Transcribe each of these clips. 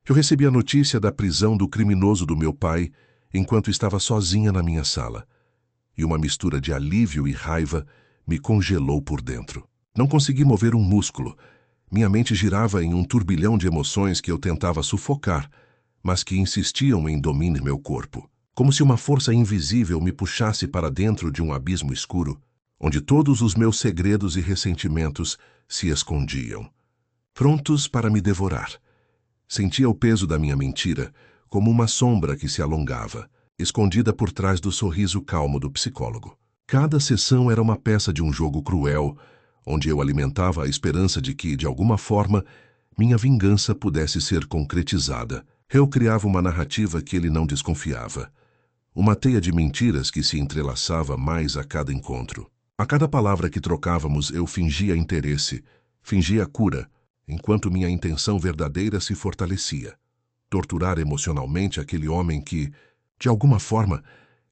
Eu recebi a notícia da prisão do criminoso do meu pai enquanto estava sozinha na minha sala, e uma mistura de alívio e raiva me congelou por dentro. Não consegui mover um músculo. Minha mente girava em um turbilhão de emoções que eu tentava sufocar, mas que insistiam em dominar meu corpo, como se uma força invisível me puxasse para dentro de um abismo escuro, onde todos os meus segredos e ressentimentos se escondiam, prontos para me devorar. Sentia o peso da minha mentira, como uma sombra que se alongava, escondida por trás do sorriso calmo do psicólogo. Cada sessão era uma peça de um jogo cruel, onde eu alimentava a esperança de que, de alguma forma, minha vingança pudesse ser concretizada. Eu criava uma narrativa que ele não desconfiava. Uma teia de mentiras que se entrelaçava mais a cada encontro. A cada palavra que trocávamos, eu fingia interesse, fingia cura, enquanto minha intenção verdadeira se fortalecia. Torturar emocionalmente aquele homem que, de alguma forma,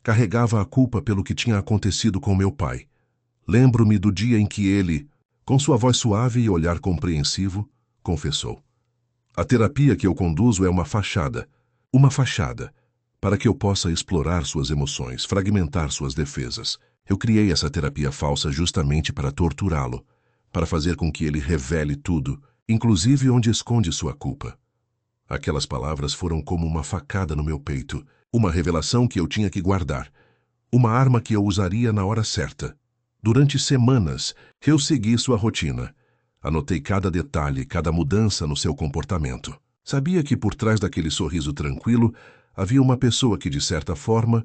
carregava a culpa pelo que tinha acontecido com meu pai. Lembro-me do dia em que ele, com sua voz suave e olhar compreensivo, confessou: "A terapia que eu conduzo é uma fachada, para que eu possa explorar suas emoções, fragmentar suas defesas. Eu criei essa terapia falsa justamente para torturá-lo, para fazer com que ele revele tudo, inclusive onde esconde sua culpa." Aquelas palavras foram como uma facada no meu peito, uma revelação que eu tinha que guardar, uma arma que eu usaria na hora certa. Durante semanas, eu segui sua rotina. Anotei cada detalhe, cada mudança no seu comportamento. Sabia que por trás daquele sorriso tranquilo havia uma pessoa que, de certa forma,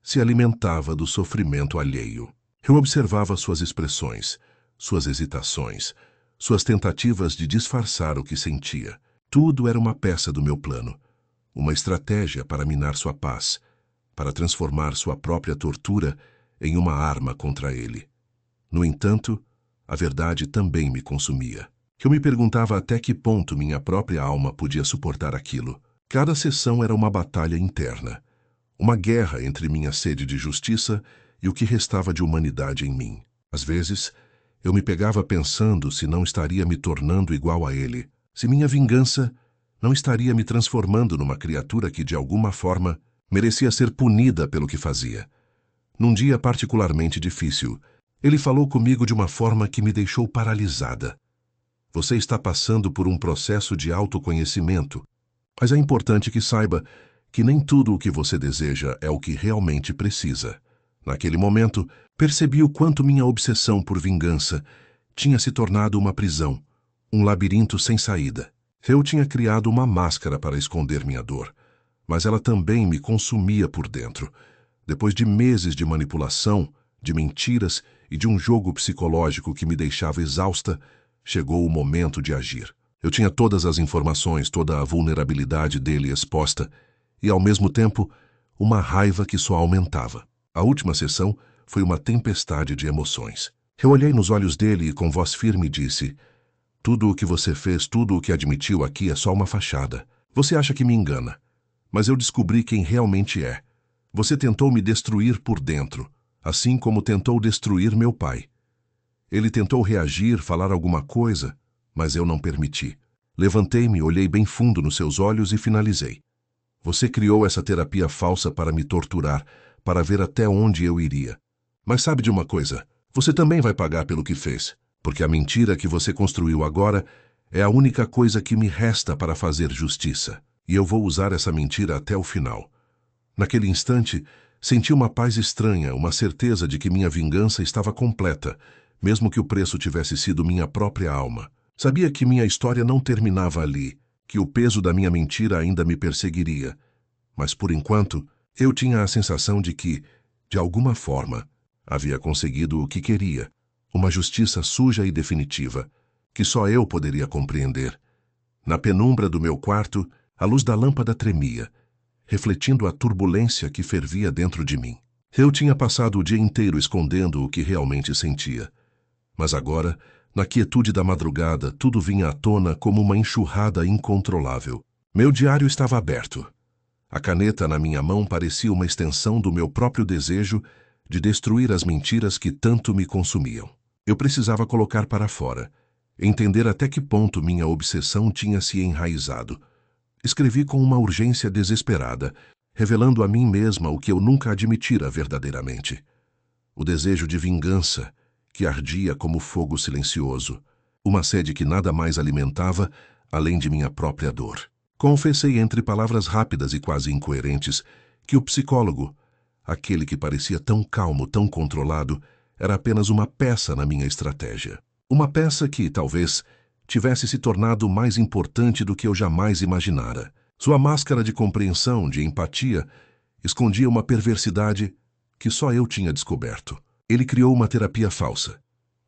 se alimentava do sofrimento alheio. Eu observava suas expressões, suas hesitações, suas tentativas de disfarçar o que sentia. Tudo era uma peça do meu plano, uma estratégia para minar sua paz, para transformar sua própria tortura em uma arma contra ele. No entanto, a verdade também me consumia. Eu me perguntava até que ponto minha própria alma podia suportar aquilo. Cada sessão era uma batalha interna, uma guerra entre minha sede de justiça e o que restava de humanidade em mim. Às vezes, eu me pegava pensando se não estaria me tornando igual a ele, se minha vingança não estaria me transformando numa criatura que, de alguma forma, merecia ser punida pelo que fazia. Num dia particularmente difícil, ele falou comigo de uma forma que me deixou paralisada. "Você está passando por um processo de autoconhecimento, mas é importante que saiba que nem tudo o que você deseja é o que realmente precisa." Naquele momento, percebi o quanto minha obsessão por vingança tinha se tornado uma prisão, um labirinto sem saída. Eu tinha criado uma máscara para esconder minha dor, mas ela também me consumia por dentro. Depois de meses de manipulação, de mentiras e de um jogo psicológico que me deixava exausta, chegou o momento de agir. Eu tinha todas as informações, toda a vulnerabilidade dele exposta e, ao mesmo tempo, uma raiva que só aumentava. A última sessão foi uma tempestade de emoções. Eu olhei nos olhos dele e, com voz firme, disse: "Tudo o que você fez, tudo o que admitiu aqui é só uma fachada. Você acha que me engana, mas eu descobri quem realmente é. Você tentou me destruir por dentro, assim como tentou destruir meu pai. Ele tentou reagir, falar alguma coisa, mas eu não permiti. Levantei-me, olhei bem fundo nos seus olhos e finalizei. Você criou essa terapia falsa para me torturar, para ver até onde eu iria. Mas sabe de uma coisa? Você também vai pagar pelo que fez, porque a mentira que você construiu agora é a única coisa que me resta para fazer justiça. E eu vou usar essa mentira até o final." Naquele instante, senti uma paz estranha, uma certeza de que minha vingança estava completa, mesmo que o preço tivesse sido minha própria alma. Sabia que minha história não terminava ali, que o peso da minha mentira ainda me perseguiria. Mas, por enquanto, eu tinha a sensação de que, de alguma forma, havia conseguido o que queria, uma justiça suja e definitiva, que só eu poderia compreender. Na penumbra do meu quarto, a luz da lâmpada tremia, refletindo a turbulência que fervia dentro de mim. Eu tinha passado o dia inteiro escondendo o que realmente sentia. Mas agora, na quietude da madrugada, tudo vinha à tona como uma enxurrada incontrolável. Meu diário estava aberto. A caneta na minha mão parecia uma extensão do meu próprio desejo de destruir as mentiras que tanto me consumiam. Eu precisava colocar para fora, entender até que ponto minha obsessão tinha se enraizado. Escrevi com uma urgência desesperada, revelando a mim mesma o que eu nunca admitira verdadeiramente. O desejo de vingança, que ardia como fogo silencioso. Uma sede que nada mais alimentava, além de minha própria dor. Confessei entre palavras rápidas e quase incoerentes que o psicólogo, aquele que parecia tão calmo, tão controlado, era apenas uma peça na minha estratégia. Uma peça que, talvez, tivesse se tornado mais importante do que eu jamais imaginara. Sua máscara de compreensão, de empatia, escondia uma perversidade que só eu tinha descoberto. Ele criou uma terapia falsa.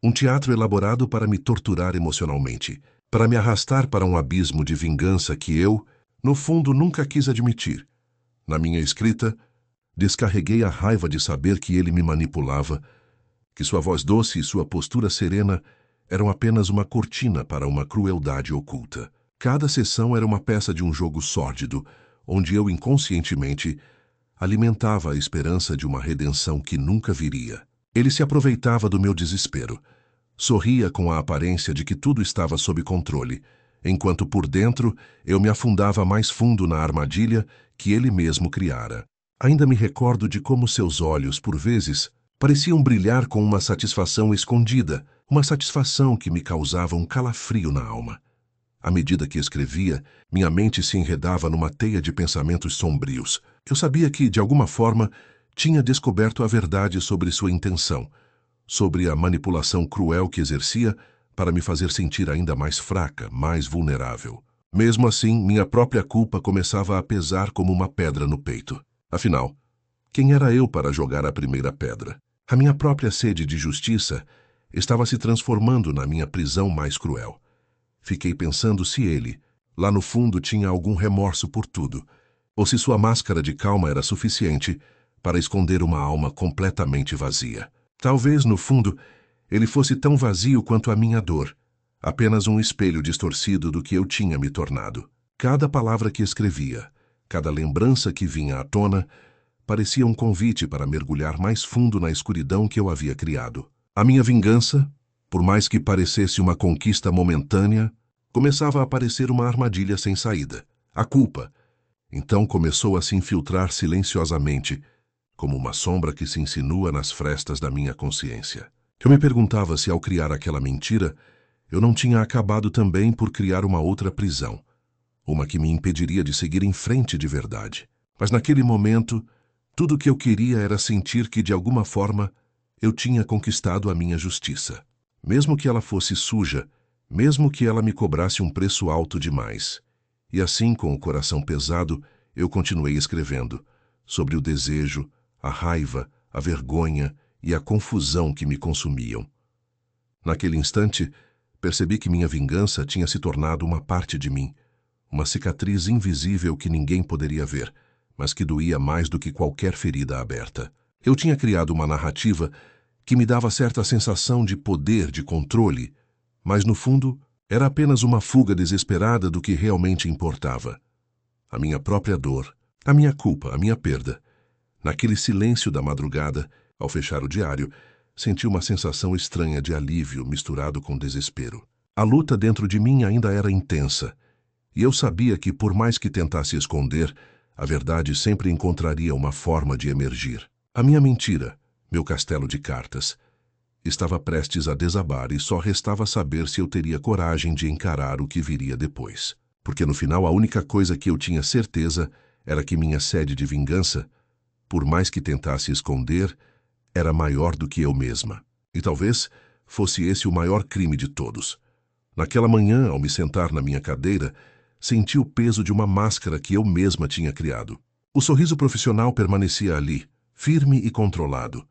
Um teatro elaborado para me torturar emocionalmente, para me arrastar para um abismo de vingança que eu, no fundo, nunca quis admitir. Na minha escrita, descarreguei a raiva de saber que ele me manipulava, que sua voz doce e sua postura serena eram apenas uma cortina para uma crueldade oculta. Cada sessão era uma peça de um jogo sórdido, onde eu inconscientemente alimentava a esperança de uma redenção que nunca viria. Ele se aproveitava do meu desespero. Sorria com a aparência de que tudo estava sob controle, enquanto por dentro eu me afundava mais fundo na armadilha que ele mesmo criara. Ainda me recordo de como seus olhos, por vezes, pareciam brilhar com uma satisfação escondida, uma satisfação que me causava um calafrio na alma. À medida que escrevia, minha mente se enredava numa teia de pensamentos sombrios. Eu sabia que, de alguma forma, tinha descoberto a verdade sobre sua intenção, sobre a manipulação cruel que exercia para me fazer sentir ainda mais fraca, mais vulnerável. Mesmo assim, minha própria culpa começava a pesar como uma pedra no peito. Afinal, quem era eu para jogar a primeira pedra? A minha própria sede de justiça estava se transformando na minha prisão mais cruel. Fiquei pensando se ele, lá no fundo, tinha algum remorso por tudo, ou se sua máscara de calma era suficiente para esconder uma alma completamente vazia. Talvez, no fundo, ele fosse tão vazio quanto a minha dor, apenas um espelho distorcido do que eu tinha me tornado. Cada palavra que escrevia, cada lembrança que vinha à tona, parecia um convite para mergulhar mais fundo na escuridão que eu havia criado. A minha vingança, por mais que parecesse uma conquista momentânea, começava a parecer uma armadilha sem saída. A culpa, então, começou a se infiltrar silenciosamente, como uma sombra que se insinua nas frestas da minha consciência. Eu me perguntava se, ao criar aquela mentira, eu não tinha acabado também por criar uma outra prisão, uma que me impediria de seguir em frente de verdade. Mas naquele momento, tudo o que eu queria era sentir que, de alguma forma, eu tinha conquistado a minha justiça. Mesmo que ela fosse suja, mesmo que ela me cobrasse um preço alto demais. E assim, com o coração pesado, eu continuei escrevendo sobre o desejo, a raiva, a vergonha e a confusão que me consumiam. Naquele instante, percebi que minha vingança tinha se tornado uma parte de mim, uma cicatriz invisível que ninguém poderia ver, mas que doía mais do que qualquer ferida aberta. Eu tinha criado uma narrativa que me dava certa sensação de poder, de controle, mas no fundo era apenas uma fuga desesperada do que realmente importava. A minha própria dor, a minha culpa, a minha perda. Naquele silêncio da madrugada, ao fechar o diário, senti uma sensação estranha de alívio misturado com desespero. A luta dentro de mim ainda era intensa, e eu sabia que, por mais que tentasse esconder, a verdade sempre encontraria uma forma de emergir. A minha mentira, meu castelo de cartas, estava prestes a desabar e só restava saber se eu teria coragem de encarar o que viria depois. Porque no final a única coisa que eu tinha certeza era que minha sede de vingança, por mais que tentasse esconder, era maior do que eu mesma. E talvez fosse esse o maior crime de todos. Naquela manhã, ao me sentar na minha cadeira, senti o peso de uma máscara que eu mesma tinha criado. O sorriso profissional permanecia ali, firme e controlado,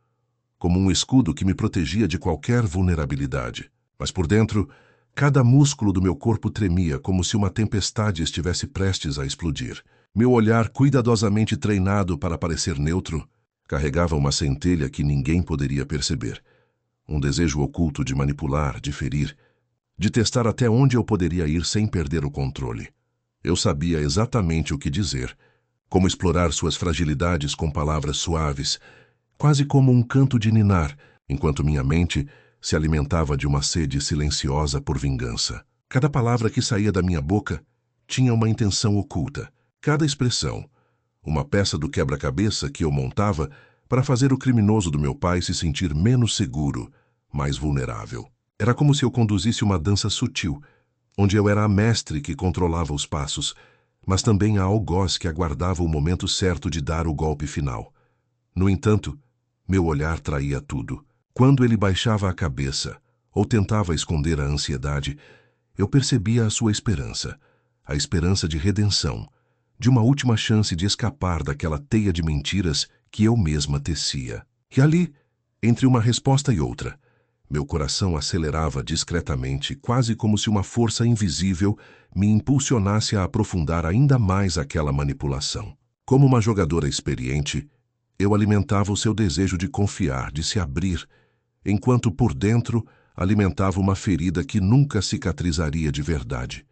como um escudo que me protegia de qualquer vulnerabilidade. Mas por dentro, cada músculo do meu corpo tremia como se uma tempestade estivesse prestes a explodir. Meu olhar, cuidadosamente treinado para parecer neutro, carregava uma centelha que ninguém poderia perceber. Um desejo oculto de manipular, de ferir, de testar até onde eu poderia ir sem perder o controle. Eu sabia exatamente o que dizer, como explorar suas fragilidades com palavras suaves, quase como um canto de ninar, enquanto minha mente se alimentava de uma sede silenciosa por vingança. Cada palavra que saía da minha boca tinha uma intenção oculta. Cada expressão, uma peça do quebra-cabeça que eu montava para fazer o criminoso do meu pai se sentir menos seguro, mais vulnerável. Era como se eu conduzisse uma dança sutil, onde eu era a mestre que controlava os passos, mas também a algoz que aguardava o momento certo de dar o golpe final. No entanto, meu olhar traía tudo. Quando ele baixava a cabeça ou tentava esconder a ansiedade, eu percebia a sua esperança, a esperança de redenção, de uma última chance de escapar daquela teia de mentiras que eu mesma tecia. E ali, entre uma resposta e outra, meu coração acelerava discretamente, quase como se uma força invisível me impulsionasse a aprofundar ainda mais aquela manipulação. Como uma jogadora experiente, eu alimentava o seu desejo de confiar, de se abrir, enquanto por dentro alimentava uma ferida que nunca cicatrizaria de verdade.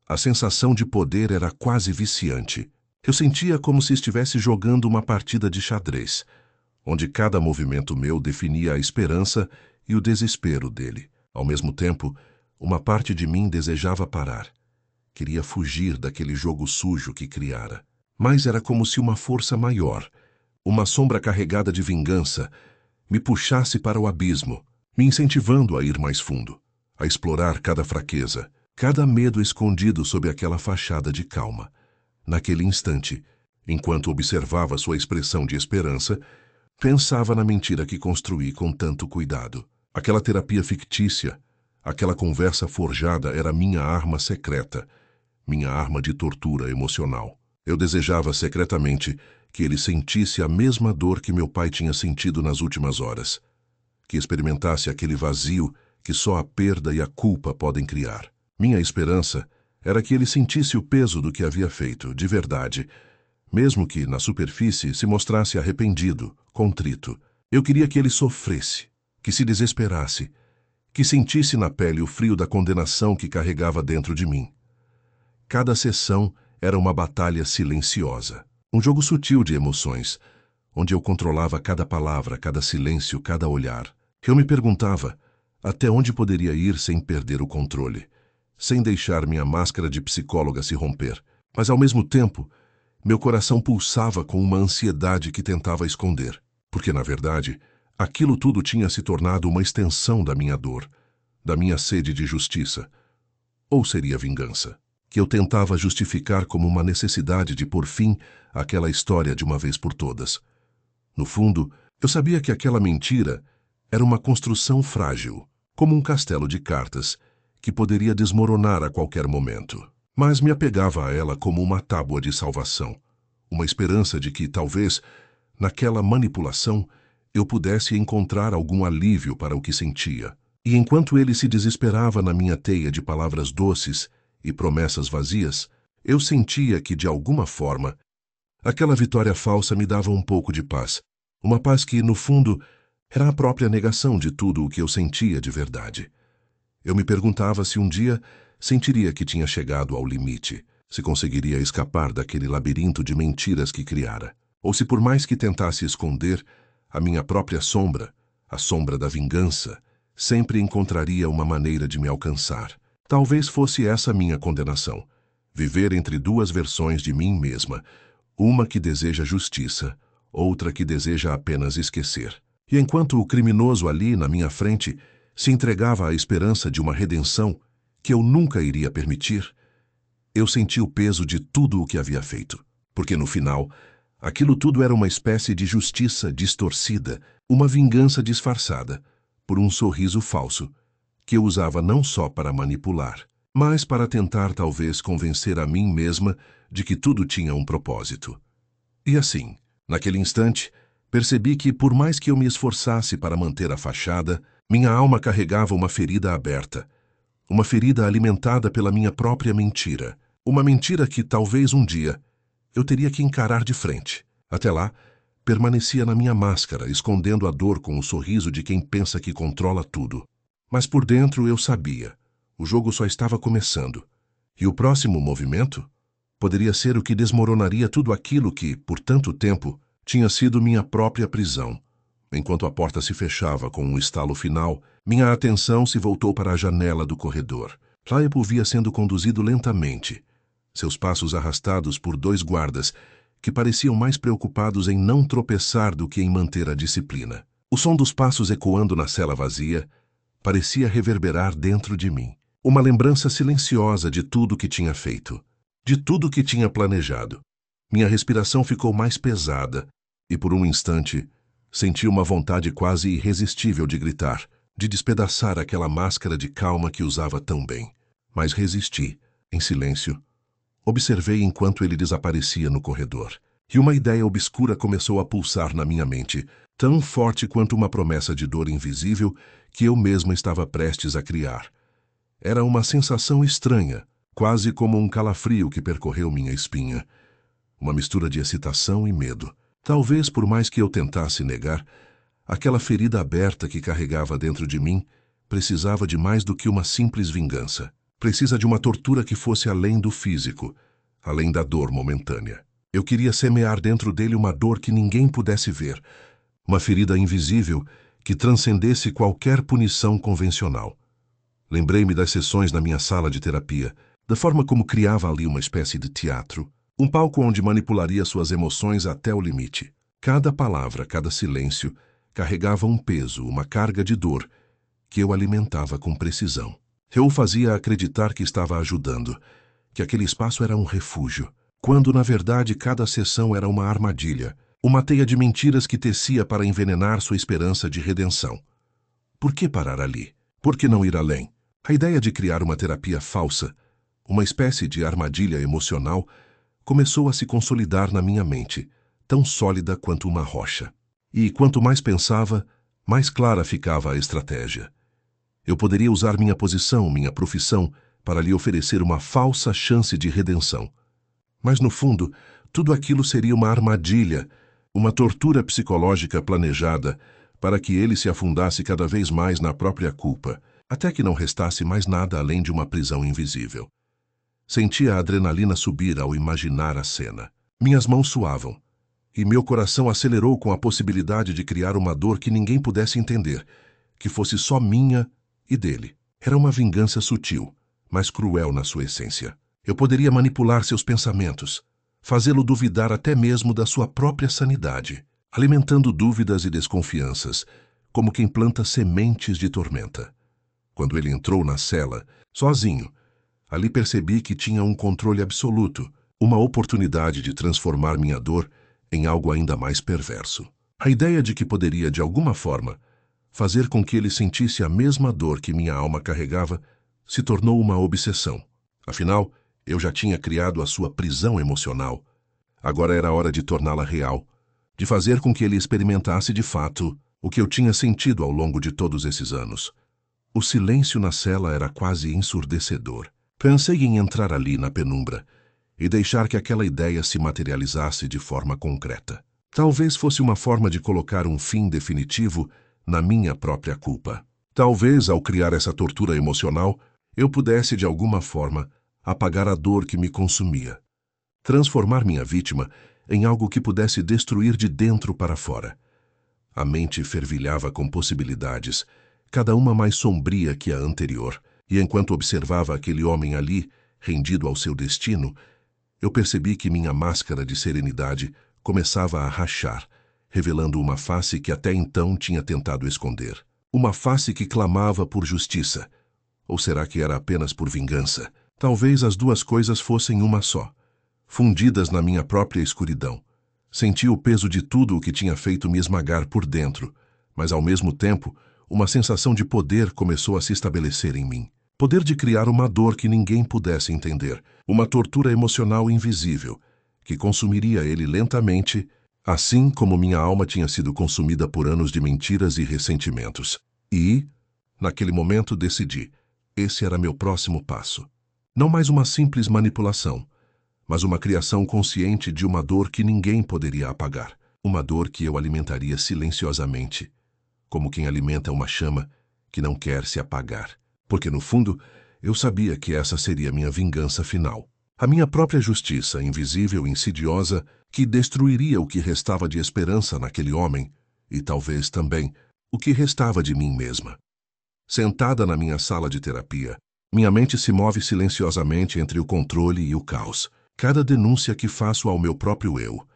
A sensação de poder era quase viciante. Eu sentia como se estivesse jogando uma partida de xadrez, onde cada movimento meu definia a esperança e o desespero dele. Ao mesmo tempo, uma parte de mim desejava parar. Queria fugir daquele jogo sujo que criara. Mas era como se uma força maior, uma sombra carregada de vingança, me puxasse para o abismo, me incentivando a ir mais fundo, a explorar cada fraqueza, cada medo escondido sob aquela fachada de calma. Naquele instante, enquanto observava sua expressão de esperança, pensava na mentira que construí com tanto cuidado. Aquela terapia fictícia, aquela conversa forjada era minha arma secreta, minha arma de tortura emocional. Eu desejava secretamente que ele sentisse a mesma dor que meu pai tinha sentido nas últimas horas, que experimentasse aquele vazio que só a perda e a culpa podem criar. Minha esperança era que ele sentisse o peso do que havia feito, de verdade, mesmo que, na superfície, se mostrasse arrependido, contrito. Eu queria que ele sofresse, que se desesperasse, que sentisse na pele o frio da condenação que carregava dentro de mim. Cada sessão era uma batalha silenciosa, um jogo sutil de emoções, onde eu controlava cada palavra, cada silêncio, cada olhar. Eu me perguntava até onde poderia ir sem perder o controle, sem deixar minha máscara de psicóloga se romper. Mas, ao mesmo tempo, meu coração pulsava com uma ansiedade que tentava esconder, porque, na verdade, aquilo tudo tinha se tornado uma extensão da minha dor, da minha sede de justiça. Ou seria vingança, que eu tentava justificar como uma necessidade de pôr fim àquela história de uma vez por todas. No fundo, eu sabia que aquela mentira era uma construção frágil, como um castelo de cartas, que poderia desmoronar a qualquer momento. Mas me apegava a ela como uma tábua de salvação, uma esperança de que, talvez, naquela manipulação, eu pudesse encontrar algum alívio para o que sentia. E enquanto ele se desesperava na minha teia de palavras doces e promessas vazias, eu sentia que, de alguma forma, aquela vitória falsa me dava um pouco de paz, uma paz que, no fundo, era a própria negação de tudo o que eu sentia de verdade. Eu me perguntava se um dia sentiria que tinha chegado ao limite, se conseguiria escapar daquele labirinto de mentiras que criara, ou se por mais que tentasse esconder, a minha própria sombra, a sombra da vingança, sempre encontraria uma maneira de me alcançar. Talvez fosse essa a minha condenação, viver entre duas versões de mim mesma, uma que deseja justiça, outra que deseja apenas esquecer. E enquanto o criminoso ali na minha frente se entregava à esperança de uma redenção que eu nunca iria permitir, eu senti o peso de tudo o que havia feito, porque no final, aquilo tudo era uma espécie de justiça distorcida, uma vingança disfarçada, por um sorriso falso, que eu usava não só para manipular, mas para tentar talvez convencer a mim mesma de que tudo tinha um propósito. E assim, naquele instante, percebi que, por mais que eu me esforçasse para manter a fachada, minha alma carregava uma ferida aberta, uma ferida alimentada pela minha própria mentira, uma mentira que talvez um dia eu teria que encarar de frente. Até lá, permanecia na minha máscara, escondendo a dor com o sorriso de quem pensa que controla tudo. Mas por dentro eu sabia, o jogo só estava começando, e o próximo movimento poderia ser o que desmoronaria tudo aquilo que, por tanto tempo, tinha sido minha própria prisão. Enquanto a porta se fechava com um estalo final, minha atenção se voltou para a janela do corredor. Lá eu o via sendo conduzido lentamente, seus passos arrastados por dois guardas, que pareciam mais preocupados em não tropeçar do que em manter a disciplina. O som dos passos ecoando na cela vazia parecia reverberar dentro de mim. Uma lembrança silenciosa de tudo que tinha feito, de tudo que tinha planejado. Minha respiração ficou mais pesada e, por um instante, senti uma vontade quase irresistível de gritar, de despedaçar aquela máscara de calma que usava tão bem. Mas resisti, em silêncio. Observei enquanto ele desaparecia no corredor. E uma ideia obscura começou a pulsar na minha mente, tão forte quanto uma promessa de dor invisível que eu mesmo estava prestes a criar. Era uma sensação estranha, quase como um calafrio que percorreu minha espinha. Uma mistura de excitação e medo. Talvez, por mais que eu tentasse negar, aquela ferida aberta que carregava dentro de mim precisava de mais do que uma simples vingança. Precisa de uma tortura que fosse além do físico, além da dor momentânea. Eu queria semear dentro dele uma dor que ninguém pudesse ver, uma ferida invisível que transcendesse qualquer punição convencional. Lembrei-me das sessões na minha sala de terapia, da forma como criava ali uma espécie de teatro, um palco onde manipularia suas emoções até o limite. Cada palavra, cada silêncio, carregava um peso, uma carga de dor, que eu alimentava com precisão. Eu o fazia acreditar que estava ajudando, que aquele espaço era um refúgio, quando na verdade cada sessão era uma armadilha, uma teia de mentiras que tecia para envenenar sua esperança de redenção. Por que parar ali? Por que não ir além? A ideia de criar uma terapia falsa, uma espécie de armadilha emocional, começou a se consolidar na minha mente, tão sólida quanto uma rocha. E quanto mais pensava, mais clara ficava a estratégia. Eu poderia usar minha posição, minha profissão, para lhe oferecer uma falsa chance de redenção. Mas, no fundo, tudo aquilo seria uma armadilha, uma tortura psicológica planejada para que ele se afundasse cada vez mais na própria culpa, até que não restasse mais nada além de uma prisão invisível. Sentia a adrenalina subir ao imaginar a cena. Minhas mãos suavam, e meu coração acelerou com a possibilidade de criar uma dor que ninguém pudesse entender, que fosse só minha e dele. Era uma vingança sutil, mas cruel na sua essência. Eu poderia manipular seus pensamentos, fazê-lo duvidar até mesmo da sua própria sanidade, alimentando dúvidas e desconfianças, como quem planta sementes de tormenta. Quando ele entrou na cela, sozinho, ali percebi que tinha um controle absoluto, uma oportunidade de transformar minha dor em algo ainda mais perverso. A ideia de que poderia, de alguma forma, fazer com que ele sentisse a mesma dor que minha alma carregava se tornou uma obsessão. Afinal, eu já tinha criado a sua prisão emocional. Agora era hora de torná-la real, de fazer com que ele experimentasse de fato o que eu tinha sentido ao longo de todos esses anos. O silêncio na cela era quase ensurdecedor. Pensei em entrar ali na penumbra e deixar que aquela ideia se materializasse de forma concreta. Talvez fosse uma forma de colocar um fim definitivo na minha própria culpa. Talvez, ao criar essa tortura emocional, eu pudesse, de alguma forma, apagar a dor que me consumia, transformar minha vítima em algo que pudesse destruir de dentro para fora. A mente fervilhava com possibilidades, cada uma mais sombria que a anterior, e enquanto observava aquele homem ali, rendido ao seu destino, eu percebi que minha máscara de serenidade começava a rachar, revelando uma face que até então tinha tentado esconder. Uma face que clamava por justiça. Ou será que era apenas por vingança? Talvez as duas coisas fossem uma só, fundidas na minha própria escuridão. Senti o peso de tudo o que tinha feito me esmagar por dentro, mas ao mesmo tempo, uma sensação de poder começou a se estabelecer em mim. Poder de criar uma dor que ninguém pudesse entender, uma tortura emocional invisível, que consumiria ele lentamente, assim como minha alma tinha sido consumida por anos de mentiras e ressentimentos. E, naquele momento, decidi, esse era meu próximo passo. Não mais uma simples manipulação, mas uma criação consciente de uma dor que ninguém poderia apagar. Uma dor que eu alimentaria silenciosamente, como quem alimenta uma chama que não quer se apagar. Porque, no fundo, eu sabia que essa seria minha vingança final. A minha própria justiça, invisível e insidiosa, que destruiria o que restava de esperança naquele homem, e talvez também o que restava de mim mesma. Sentada na minha sala de terapia, Minha mente se move silenciosamente entre o controle e o caos. Cada denúncia que faço ao meu próprio eu,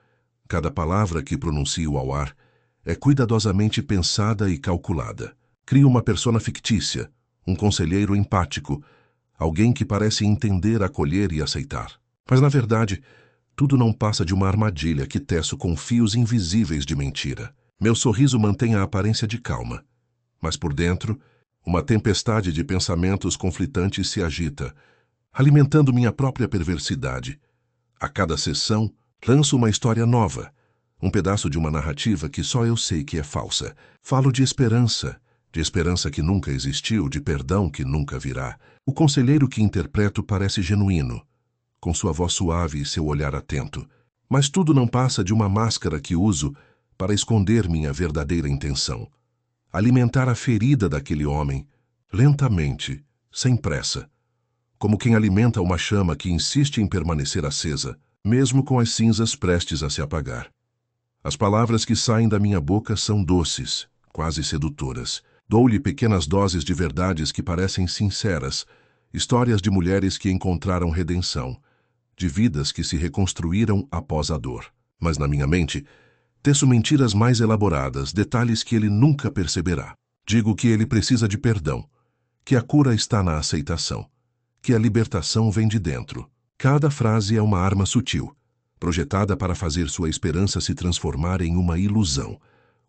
cada palavra que pronuncio ao ar, é cuidadosamente pensada e calculada. Crio uma persona fictícia, um conselheiro empático, alguém que parece entender, acolher e aceitar. Mas, na verdade, tudo não passa de uma armadilha que teço com fios invisíveis de mentira. Meu sorriso mantém a aparência de calma, mas por dentro, uma tempestade de pensamentos conflitantes se agita, alimentando minha própria perversidade. A cada sessão, lanço uma história nova, um pedaço de uma narrativa que só eu sei que é falsa. Falo de esperança que nunca existiu, de perdão que nunca virá. O conselheiro que interpreto parece genuíno, com sua voz suave e seu olhar atento. Mas tudo não passa de uma máscara que uso para esconder minha verdadeira intenção. Alimentar a ferida daquele homem, lentamente, sem pressa, como quem alimenta uma chama que insiste em permanecer acesa, mesmo com as cinzas prestes a se apagar. As palavras que saem da minha boca são doces, quase sedutoras. Dou-lhe pequenas doses de verdades que parecem sinceras, histórias de mulheres que encontraram redenção, de vidas que se reconstruíram após a dor. Mas na minha mente, teço mentiras mais elaboradas, detalhes que ele nunca perceberá. Digo que ele precisa de perdão, que a cura está na aceitação, que a libertação vem de dentro. Cada frase é uma arma sutil, projetada para fazer sua esperança se transformar em uma ilusão,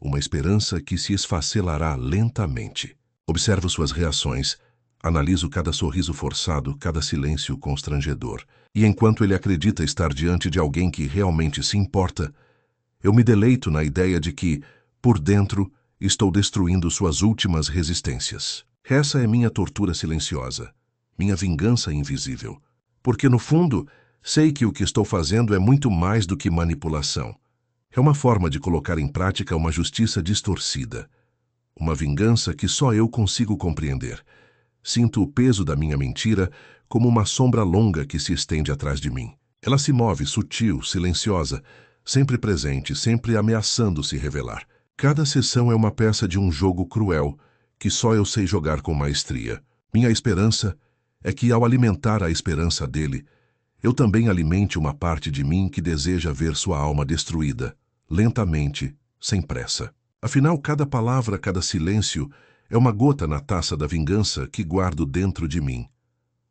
uma esperança que se esfacelará lentamente. Observo suas reações, analiso cada sorriso forçado, cada silêncio constrangedor. E enquanto ele acredita estar diante de alguém que realmente se importa, eu me deleito na ideia de que, por dentro, estou destruindo suas últimas resistências. Essa é minha tortura silenciosa, minha vingança invisível. Porque, no fundo, sei que o que estou fazendo é muito mais do que manipulação. É uma forma de colocar em prática uma justiça distorcida. Uma vingança que só eu consigo compreender. Sinto o peso da minha mentira como uma sombra longa que se estende atrás de mim. Ela se move sutil, silenciosa, sempre presente, sempre ameaçando se revelar. Cada sessão é uma peça de um jogo cruel que só eu sei jogar com maestria. Minha esperança é que, ao alimentar a esperança dele, eu também alimente uma parte de mim que deseja ver sua alma destruída, lentamente, sem pressa. Afinal, cada palavra, cada silêncio é uma gota na taça da vingança que guardo dentro de mim.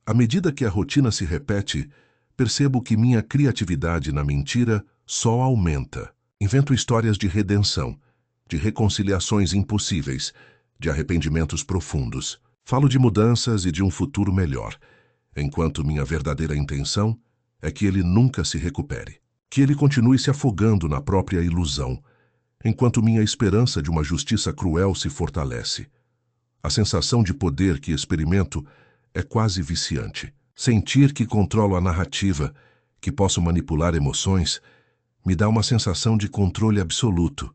À medida que a rotina se repete, percebo que minha criatividade na mentira só aumenta. Invento histórias de redenção, de reconciliações impossíveis, de arrependimentos profundos. Falo de mudanças e de um futuro melhor, enquanto minha verdadeira intenção é que ele nunca se recupere, que ele continue se afogando na própria ilusão, enquanto minha esperança de uma justiça cruel se fortalece. A sensação de poder que experimento é quase viciante. Sentir que controlo a narrativa, que posso manipular emoções, me dá uma sensação de controle absoluto,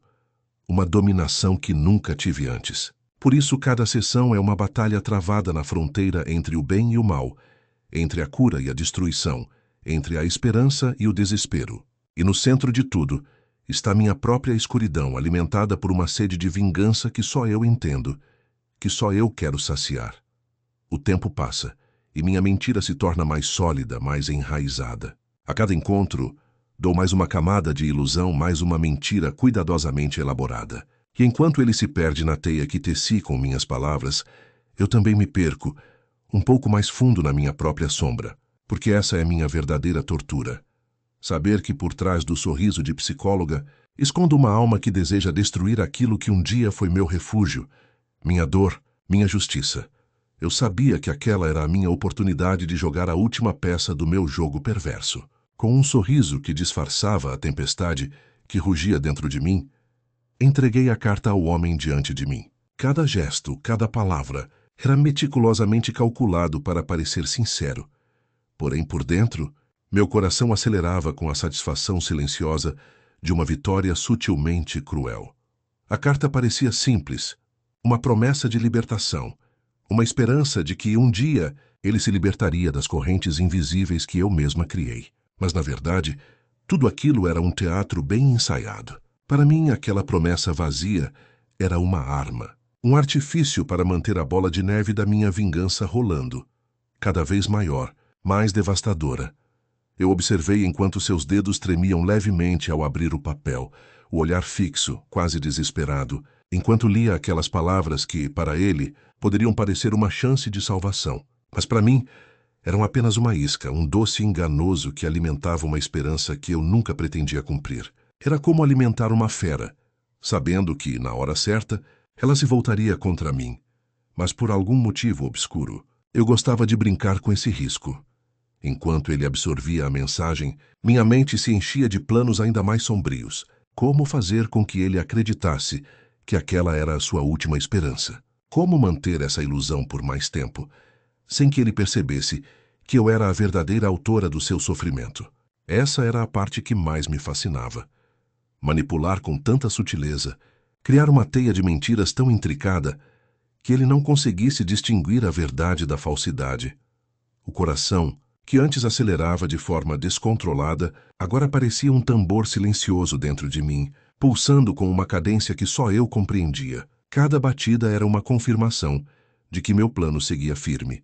uma dominação que nunca tive antes. Por isso, cada sessão é uma batalha travada na fronteira entre o bem e o mal, entre a cura e a destruição, entre a esperança e o desespero. E no centro de tudo está minha própria escuridão, alimentada por uma sede de vingança que só eu entendo, que só eu quero saciar. O tempo passa, e minha mentira se torna mais sólida, mais enraizada. A cada encontro, dou mais uma camada de ilusão, mais uma mentira cuidadosamente elaborada. E enquanto ele se perde na teia que teci com minhas palavras, eu também me perco, um pouco mais fundo na minha própria sombra, porque essa é minha verdadeira tortura. Saber que por trás do sorriso de psicóloga escondo uma alma que deseja destruir aquilo que um dia foi meu refúgio, minha dor, minha justiça. Eu sabia que aquela era a minha oportunidade de jogar a última peça do meu jogo perverso. Com um sorriso que disfarçava a tempestade que rugia dentro de mim, entreguei a carta ao homem diante de mim. Cada gesto, cada palavra, era meticulosamente calculado para parecer sincero. Porém, por dentro, meu coração acelerava com a satisfação silenciosa de uma vitória sutilmente cruel. A carta parecia simples, uma promessa de libertação, uma esperança de que um dia ele se libertaria das correntes invisíveis que eu mesma criei. Mas, na verdade, tudo aquilo era um teatro bem ensaiado. Para mim, aquela promessa vazia era uma arma, um artifício para manter a bola de neve da minha vingança rolando. cada vez maior, mais devastadora. Eu observei enquanto seus dedos tremiam levemente ao abrir o papel, o olhar fixo, quase desesperado, enquanto lia aquelas palavras que, para ele, poderiam parecer uma chance de salvação. Mas para mim, eram apenas uma isca, um doce enganoso que alimentava uma esperança que eu nunca pretendia cumprir. Era como alimentar uma fera, sabendo que, na hora certa, ela se voltaria contra mim. Mas por algum motivo obscuro, eu gostava de brincar com esse risco. Enquanto ele absorvia a mensagem, minha mente se enchia de planos ainda mais sombrios. Como fazer com que ele acreditasse que aquela era a sua última esperança? Como manter essa ilusão por mais tempo, sem que ele percebesse que eu era a verdadeira autora do seu sofrimento? Essa era a parte que mais me fascinava. Manipular com tanta sutileza, criar uma teia de mentiras tão intricada que ele não conseguisse distinguir a verdade da falsidade. O coração, que antes acelerava de forma descontrolada, agora parecia um tambor silencioso dentro de mim, pulsando com uma cadência que só eu compreendia. Cada batida era uma confirmação de que meu plano seguia firme,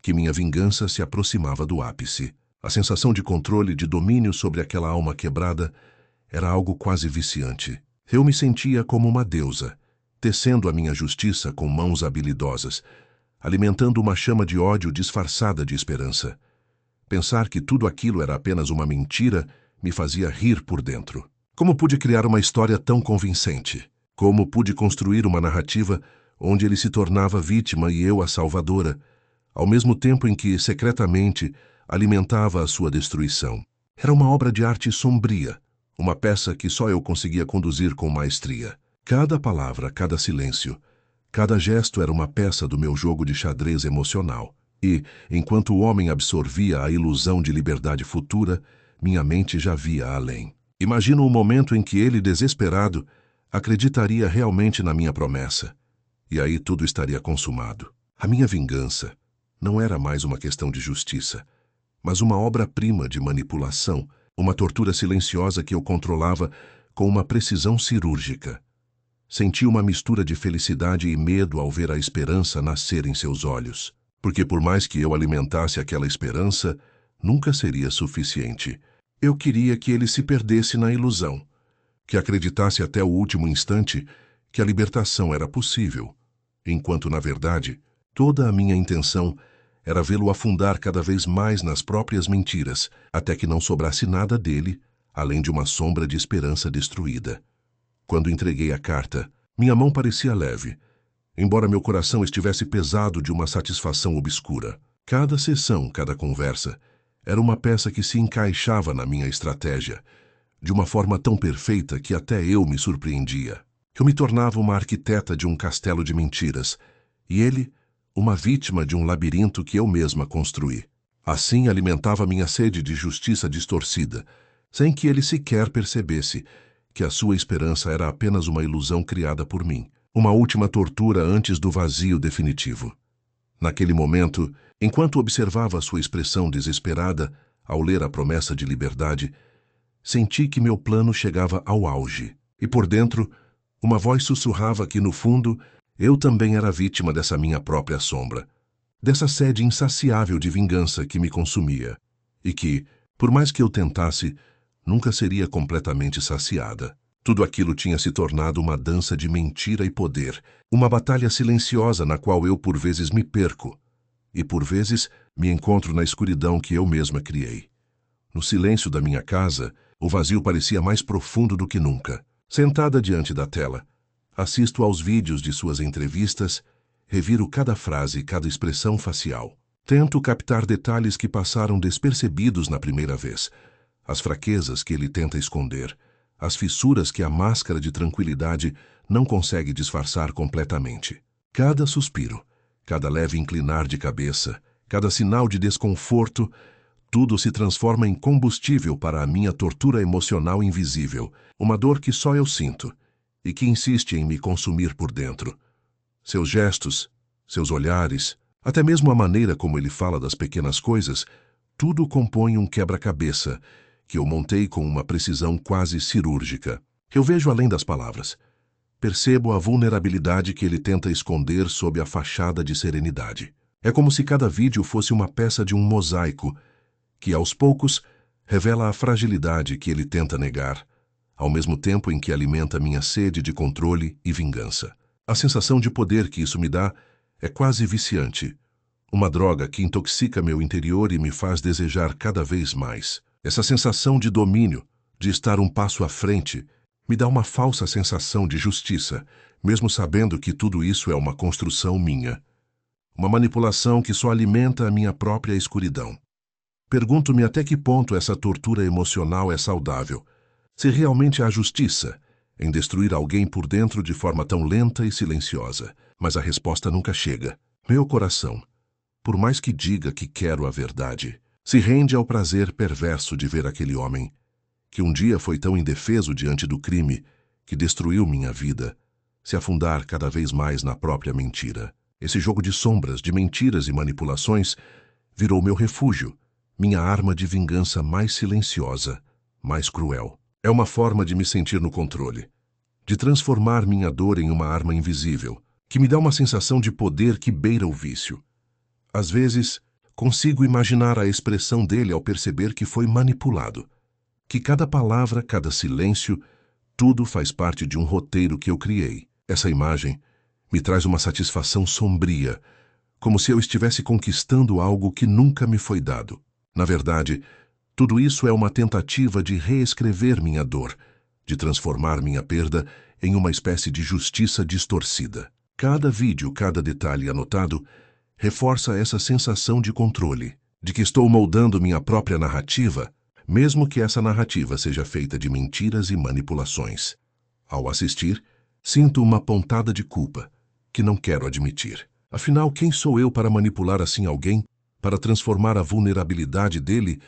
que minha vingança se aproximava do ápice. A sensação de controle e de domínio sobre aquela alma quebrada era algo quase viciante. Eu me sentia como uma deusa, tecendo a minha justiça com mãos habilidosas, alimentando uma chama de ódio disfarçada de esperança. Pensar que tudo aquilo era apenas uma mentira me fazia rir por dentro. Como pude criar uma história tão convincente? Como pude construir uma narrativa onde ele se tornava vítima e eu a salvadora, ao mesmo tempo em que, secretamente, alimentava a sua destruição? Era uma obra de arte sombria, uma peça que só eu conseguia conduzir com maestria. Cada palavra, cada silêncio, cada gesto era uma peça do meu jogo de xadrez emocional. E, enquanto o homem absorvia a ilusão de liberdade futura, minha mente já via além. Imagino o momento em que ele, desesperado, acreditaria realmente na minha promessa. E aí tudo estaria consumado. A minha vingança não era mais uma questão de justiça, mas uma obra-prima de manipulação, uma tortura silenciosa que eu controlava com uma precisão cirúrgica. Senti uma mistura de felicidade e medo ao ver a esperança nascer em seus olhos. Porque por mais que eu alimentasse aquela esperança, nunca seria suficiente. Eu queria que ele se perdesse na ilusão, que acreditasse até o último instante que a libertação era possível, enquanto, na verdade, toda a minha intenção era vê-lo afundar cada vez mais nas próprias mentiras, até que não sobrasse nada dele, além de uma sombra de esperança destruída. Quando entreguei a carta, minha mão parecia leve, embora meu coração estivesse pesado de uma satisfação obscura. Cada sessão, cada conversa, era uma peça que se encaixava na minha estratégia, de uma forma tão perfeita que até eu me surpreendia. Eu me tornava uma arquiteta de um castelo de mentiras, e ele, uma vítima de um labirinto que eu mesma construí. Assim alimentava minha sede de justiça distorcida, sem que ele sequer percebesse que a sua esperança era apenas uma ilusão criada por mim. Uma última tortura antes do vazio definitivo. Naquele momento, enquanto observava sua expressão desesperada ao ler a promessa de liberdade, senti que meu plano chegava ao auge. E por dentro, uma voz sussurrava que, no fundo, eu também era vítima dessa minha própria sombra, dessa sede insaciável de vingança que me consumia, e que, por mais que eu tentasse, nunca seria completamente saciada. Tudo aquilo tinha se tornado uma dança de mentira e poder, uma batalha silenciosa na qual eu por vezes me perco, e por vezes me encontro na escuridão que eu mesma criei. No silêncio da minha casa, o vazio parecia mais profundo do que nunca. Sentada diante da tela, assisto aos vídeos de suas entrevistas, reviro cada frase e cada expressão facial. Tento captar detalhes que passaram despercebidos na primeira vez, as fraquezas que ele tenta esconder, as fissuras que a máscara de tranquilidade não consegue disfarçar completamente. Cada suspiro, cada leve inclinar de cabeça, cada sinal de desconforto, tudo se transforma em combustível para a minha tortura emocional invisível, uma dor que só eu sinto e que insiste em me consumir por dentro. Seus gestos, seus olhares, até mesmo a maneira como ele fala das pequenas coisas, tudo compõe um quebra-cabeça que eu montei com uma precisão quase cirúrgica. Eu vejo além das palavras. Percebo a vulnerabilidade que ele tenta esconder sob a fachada de serenidade. É como se cada vídeo fosse uma peça de um mosaico que, aos poucos, revela a fragilidade que ele tenta negar, ao mesmo tempo em que alimenta minha sede de controle e vingança. A sensação de poder que isso me dá é quase viciante, uma droga que intoxica meu interior e me faz desejar cada vez mais. Essa sensação de domínio, de estar um passo à frente, me dá uma falsa sensação de justiça, mesmo sabendo que tudo isso é uma construção minha. Uma manipulação que só alimenta a minha própria escuridão. Pergunto-me até que ponto essa tortura emocional é saudável. Se realmente há justiça em destruir alguém por dentro de forma tão lenta e silenciosa. Mas a resposta nunca chega. Meu coração, por mais que diga que quero a verdade, se rende ao prazer perverso de ver aquele homem, que um dia foi tão indefeso diante do crime que destruiu minha vida, se afundar cada vez mais na própria mentira. Esse jogo de sombras, de mentiras e manipulações virou meu refúgio, minha arma de vingança mais silenciosa, mais cruel. É uma forma de me sentir no controle, de transformar minha dor em uma arma invisível, que me dá uma sensação de poder que beira o vício. Às vezes, consigo imaginar a expressão dele ao perceber que foi manipulado, que cada palavra, cada silêncio, tudo faz parte de um roteiro que eu criei. Essa imagem me traz uma satisfação sombria, como se eu estivesse conquistando algo que nunca me foi dado. Na verdade, tudo isso é uma tentativa de reescrever minha dor, de transformar minha perda em uma espécie de justiça distorcida. Cada vídeo, cada detalhe anotado, reforça essa sensação de controle, de que estou moldando minha própria narrativa, mesmo que essa narrativa seja feita de mentiras e manipulações. Ao assistir, sinto uma pontada de culpa, que não quero admitir. Afinal, quem sou eu para manipular assim alguém, para transformar a vulnerabilidade dele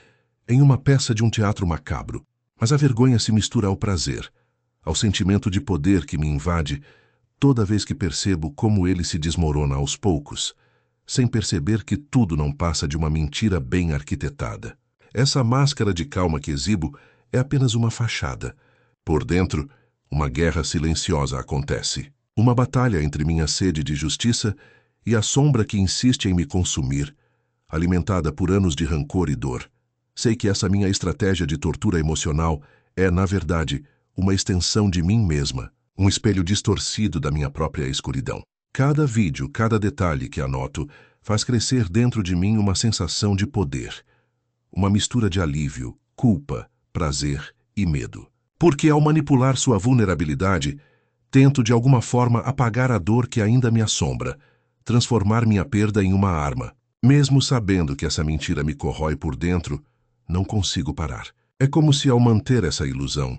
em uma peça de um teatro macabro? Mas a vergonha se mistura ao prazer, ao sentimento de poder que me invade toda vez que percebo como ele se desmorona aos poucos, sem perceber que tudo não passa de uma mentira bem arquitetada. Essa máscara de calma que exibo é apenas uma fachada. Por dentro, uma guerra silenciosa acontece. Uma batalha entre minha sede de justiça e a sombra que insiste em me consumir, alimentada por anos de rancor e dor. Sei que essa minha estratégia de tortura emocional é, na verdade, uma extensão de mim mesma, um espelho distorcido da minha própria escuridão. Cada vídeo, cada detalhe que anoto, faz crescer dentro de mim uma sensação de poder. Uma mistura de alívio, culpa, prazer e medo. Porque ao manipular sua vulnerabilidade, tento de alguma forma apagar a dor que ainda me assombra, transformar minha perda em uma arma. Mesmo sabendo que essa mentira me corrói por dentro, não consigo parar. É como se ao manter essa ilusão,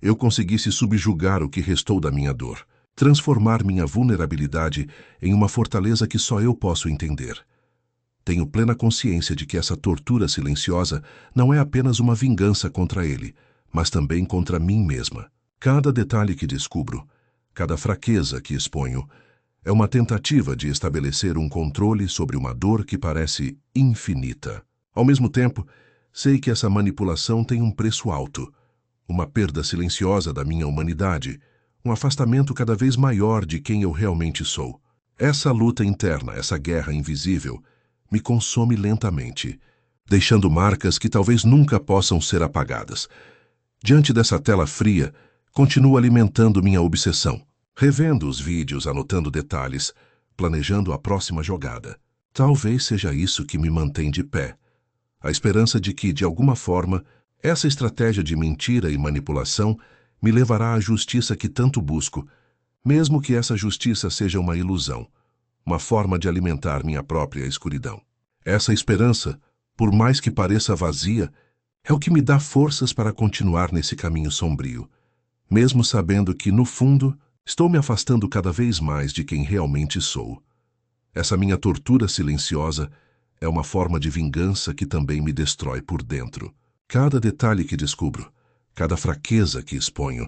eu conseguisse subjugar o que restou da minha dor, transformar minha vulnerabilidade em uma fortaleza que só eu posso entender. Tenho plena consciência de que essa tortura silenciosa não é apenas uma vingança contra ele, mas também contra mim mesma. Cada detalhe que descubro, cada fraqueza que exponho, é uma tentativa de estabelecer um controle sobre uma dor que parece infinita. Ao mesmo tempo, sei que essa manipulação tem um preço alto, uma perda silenciosa da minha humanidade, um afastamento cada vez maior de quem eu realmente sou. Essa luta interna, essa guerra invisível, me consome lentamente, deixando marcas que talvez nunca possam ser apagadas. Diante dessa tela fria, continuo alimentando minha obsessão, revendo os vídeos, anotando detalhes, planejando a próxima jogada. Talvez seja isso que me mantém de pé. A esperança de que, de alguma forma, essa estratégia de mentira e manipulação me levará à justiça que tanto busco, mesmo que essa justiça seja uma ilusão, uma forma de alimentar minha própria escuridão. Essa esperança, por mais que pareça vazia, é o que me dá forças para continuar nesse caminho sombrio, mesmo sabendo que, no fundo, estou me afastando cada vez mais de quem realmente sou. Essa minha tortura silenciosa é uma forma de vingança que também me destrói por dentro. Cada detalhe que descubro, cada fraqueza que exponho,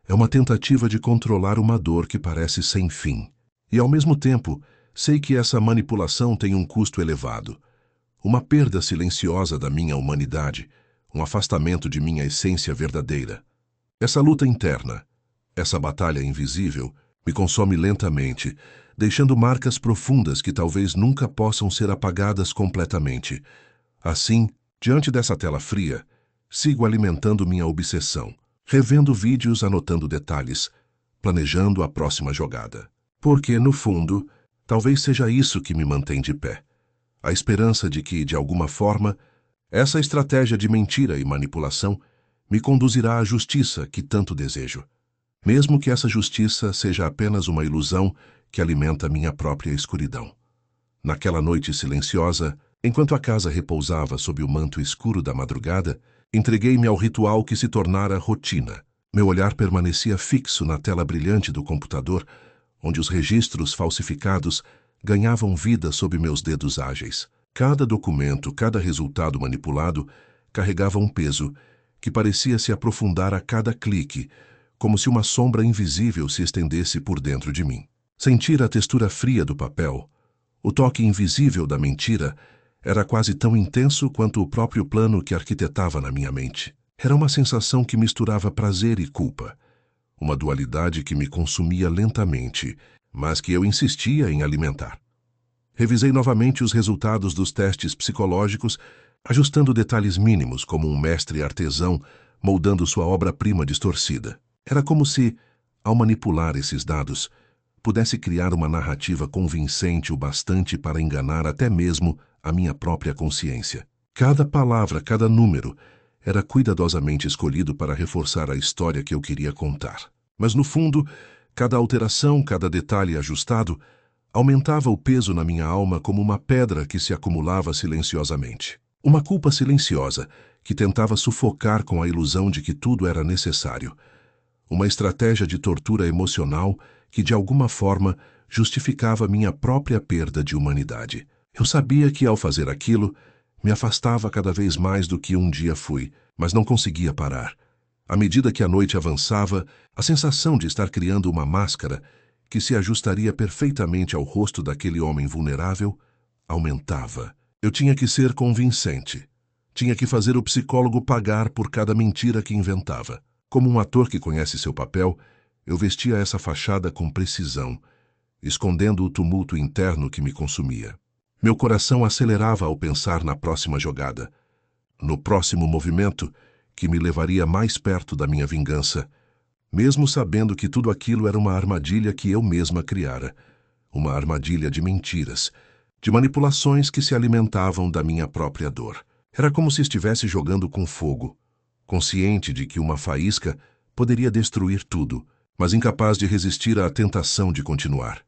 é uma tentativa de controlar uma dor que parece sem fim. E, ao mesmo tempo, sei que essa manipulação tem um custo elevado. Uma perda silenciosa da minha humanidade, um afastamento de minha essência verdadeira. Essa luta interna, essa batalha invisível, Me consome lentamente, deixando marcas profundas que talvez nunca possam ser apagadas completamente. Assim, diante dessa tela fria, sigo alimentando minha obsessão, revendo vídeos, anotando detalhes, planejando a próxima jogada. Porque, no fundo, talvez seja isso que me mantém de pé. A esperança de que, de alguma forma, essa estratégia de mentira e manipulação me conduzirá à justiça que tanto desejo. Mesmo que essa justiça seja apenas uma ilusão que alimenta minha própria escuridão. Naquela noite silenciosa, enquanto a casa repousava sob o manto escuro da madrugada, entreguei-me ao ritual que se tornara rotina. Meu olhar permanecia fixo na tela brilhante do computador, onde os registros falsificados ganhavam vida sob meus dedos ágeis. Cada documento, cada resultado manipulado, carregava um peso que parecia se aprofundar a cada clique, como se uma sombra invisível se estendesse por dentro de mim. Sentir a textura fria do papel, o toque invisível da mentira, era quase tão intenso quanto o próprio plano que arquitetava na minha mente. Era uma sensação que misturava prazer e culpa, uma dualidade que me consumia lentamente, mas que eu insistia em alimentar. Revisei novamente os resultados dos testes psicológicos, ajustando detalhes mínimos como um mestre artesão moldando sua obra-prima distorcida. Era como se, ao manipular esses dados, pudesse criar uma narrativa convincente o bastante para enganar até mesmo a minha própria consciência. Cada palavra, cada número, era cuidadosamente escolhido para reforçar a história que eu queria contar. Mas, no fundo, cada alteração, cada detalhe ajustado, aumentava o peso na minha alma como uma pedra que se acumulava silenciosamente. Uma culpa silenciosa que tentava sufocar com a ilusão de que tudo era necessário. Uma estratégia de tortura emocional que, de alguma forma, justificava minha própria perda de humanidade. Eu sabia que, ao fazer aquilo, me afastava cada vez mais do que um dia fui, mas não conseguia parar. À medida que a noite avançava, a sensação de estar criando uma máscara que se ajustaria perfeitamente ao rosto daquele homem vulnerável aumentava. Eu tinha que ser convincente. Tinha que fazer o psicólogo pagar por cada mentira que inventava. Como um ator que conhece seu papel, eu vestia essa fachada com precisão, escondendo o tumulto interno que me consumia. Meu coração acelerava ao pensar na próxima jogada, no próximo movimento que me levaria mais perto da minha vingança, mesmo sabendo que tudo aquilo era uma armadilha que eu mesma criara, uma armadilha de mentiras, de manipulações que se alimentavam da minha própria dor. Era como se estivesse jogando com fogo, consciente de que uma faísca poderia destruir tudo, mas incapaz de resistir à tentação de continuar.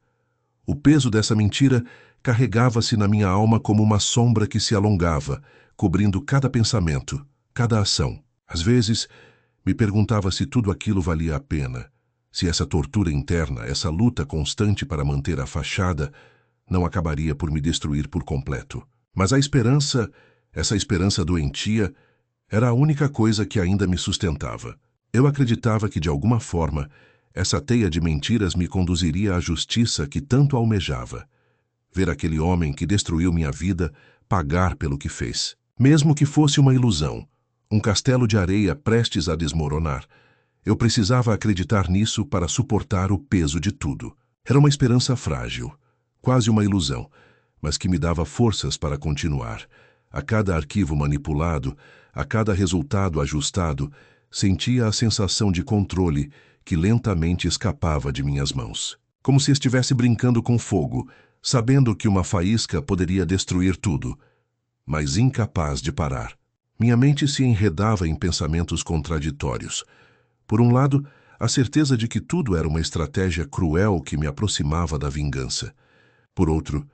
O peso dessa mentira carregava-se na minha alma como uma sombra que se alongava, cobrindo cada pensamento, cada ação. Às vezes, me perguntava se tudo aquilo valia a pena, se essa tortura interna, essa luta constante para manter a fachada, não acabaria por me destruir por completo. Mas a esperança, essa esperança doentia, era a única coisa que ainda me sustentava. Eu acreditava que, de alguma forma, essa teia de mentiras me conduziria à justiça que tanto almejava. Ver aquele homem que destruiu minha vida pagar pelo que fez. Mesmo que fosse uma ilusão, um castelo de areia prestes a desmoronar, eu precisava acreditar nisso para suportar o peso de tudo. Era uma esperança frágil, quase uma ilusão, mas que me dava forças para continuar. A cada arquivo manipulado, a cada resultado ajustado, sentia a sensação de controle que lentamente escapava de minhas mãos. Como se estivesse brincando com fogo, sabendo que uma faísca poderia destruir tudo, mas incapaz de parar. Minha mente se enredava em pensamentos contraditórios. Por um lado, a certeza de que tudo era uma estratégia cruel que me aproximava da vingança. Por outro,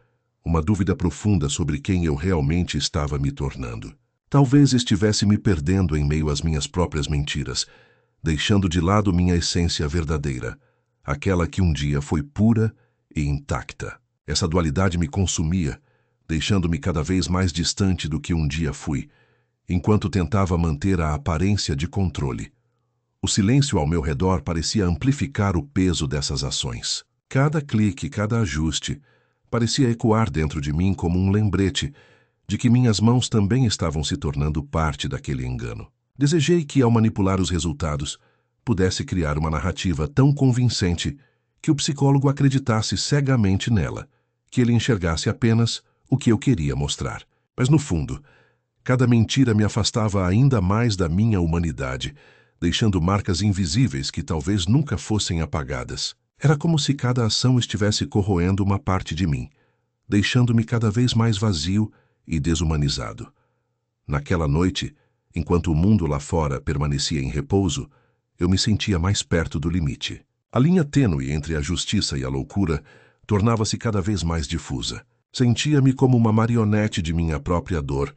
uma dúvida profunda sobre quem eu realmente estava me tornando. Talvez estivesse me perdendo em meio às minhas próprias mentiras, deixando de lado minha essência verdadeira, aquela que um dia foi pura e intacta. Essa dualidade me consumia, deixando-me cada vez mais distante do que um dia fui, enquanto tentava manter a aparência de controle. O silêncio ao meu redor parecia amplificar o peso dessas ações. Cada clique, cada ajuste, parecia ecoar dentro de mim como um lembrete de que minhas mãos também estavam se tornando parte daquele engano. Desejei que, ao manipular os resultados, pudesse criar uma narrativa tão convincente que o psicólogo acreditasse cegamente nela, que ele enxergasse apenas o que eu queria mostrar. Mas no fundo, cada mentira me afastava ainda mais da minha humanidade, deixando marcas invisíveis que talvez nunca fossem apagadas. Era como se cada ação estivesse corroendo uma parte de mim, deixando-me cada vez mais vazio e desumanizado. Naquela noite, enquanto o mundo lá fora permanecia em repouso, eu me sentia mais perto do limite. A linha tênue entre a justiça e a loucura tornava-se cada vez mais difusa. Sentia-me como uma marionete de minha própria dor,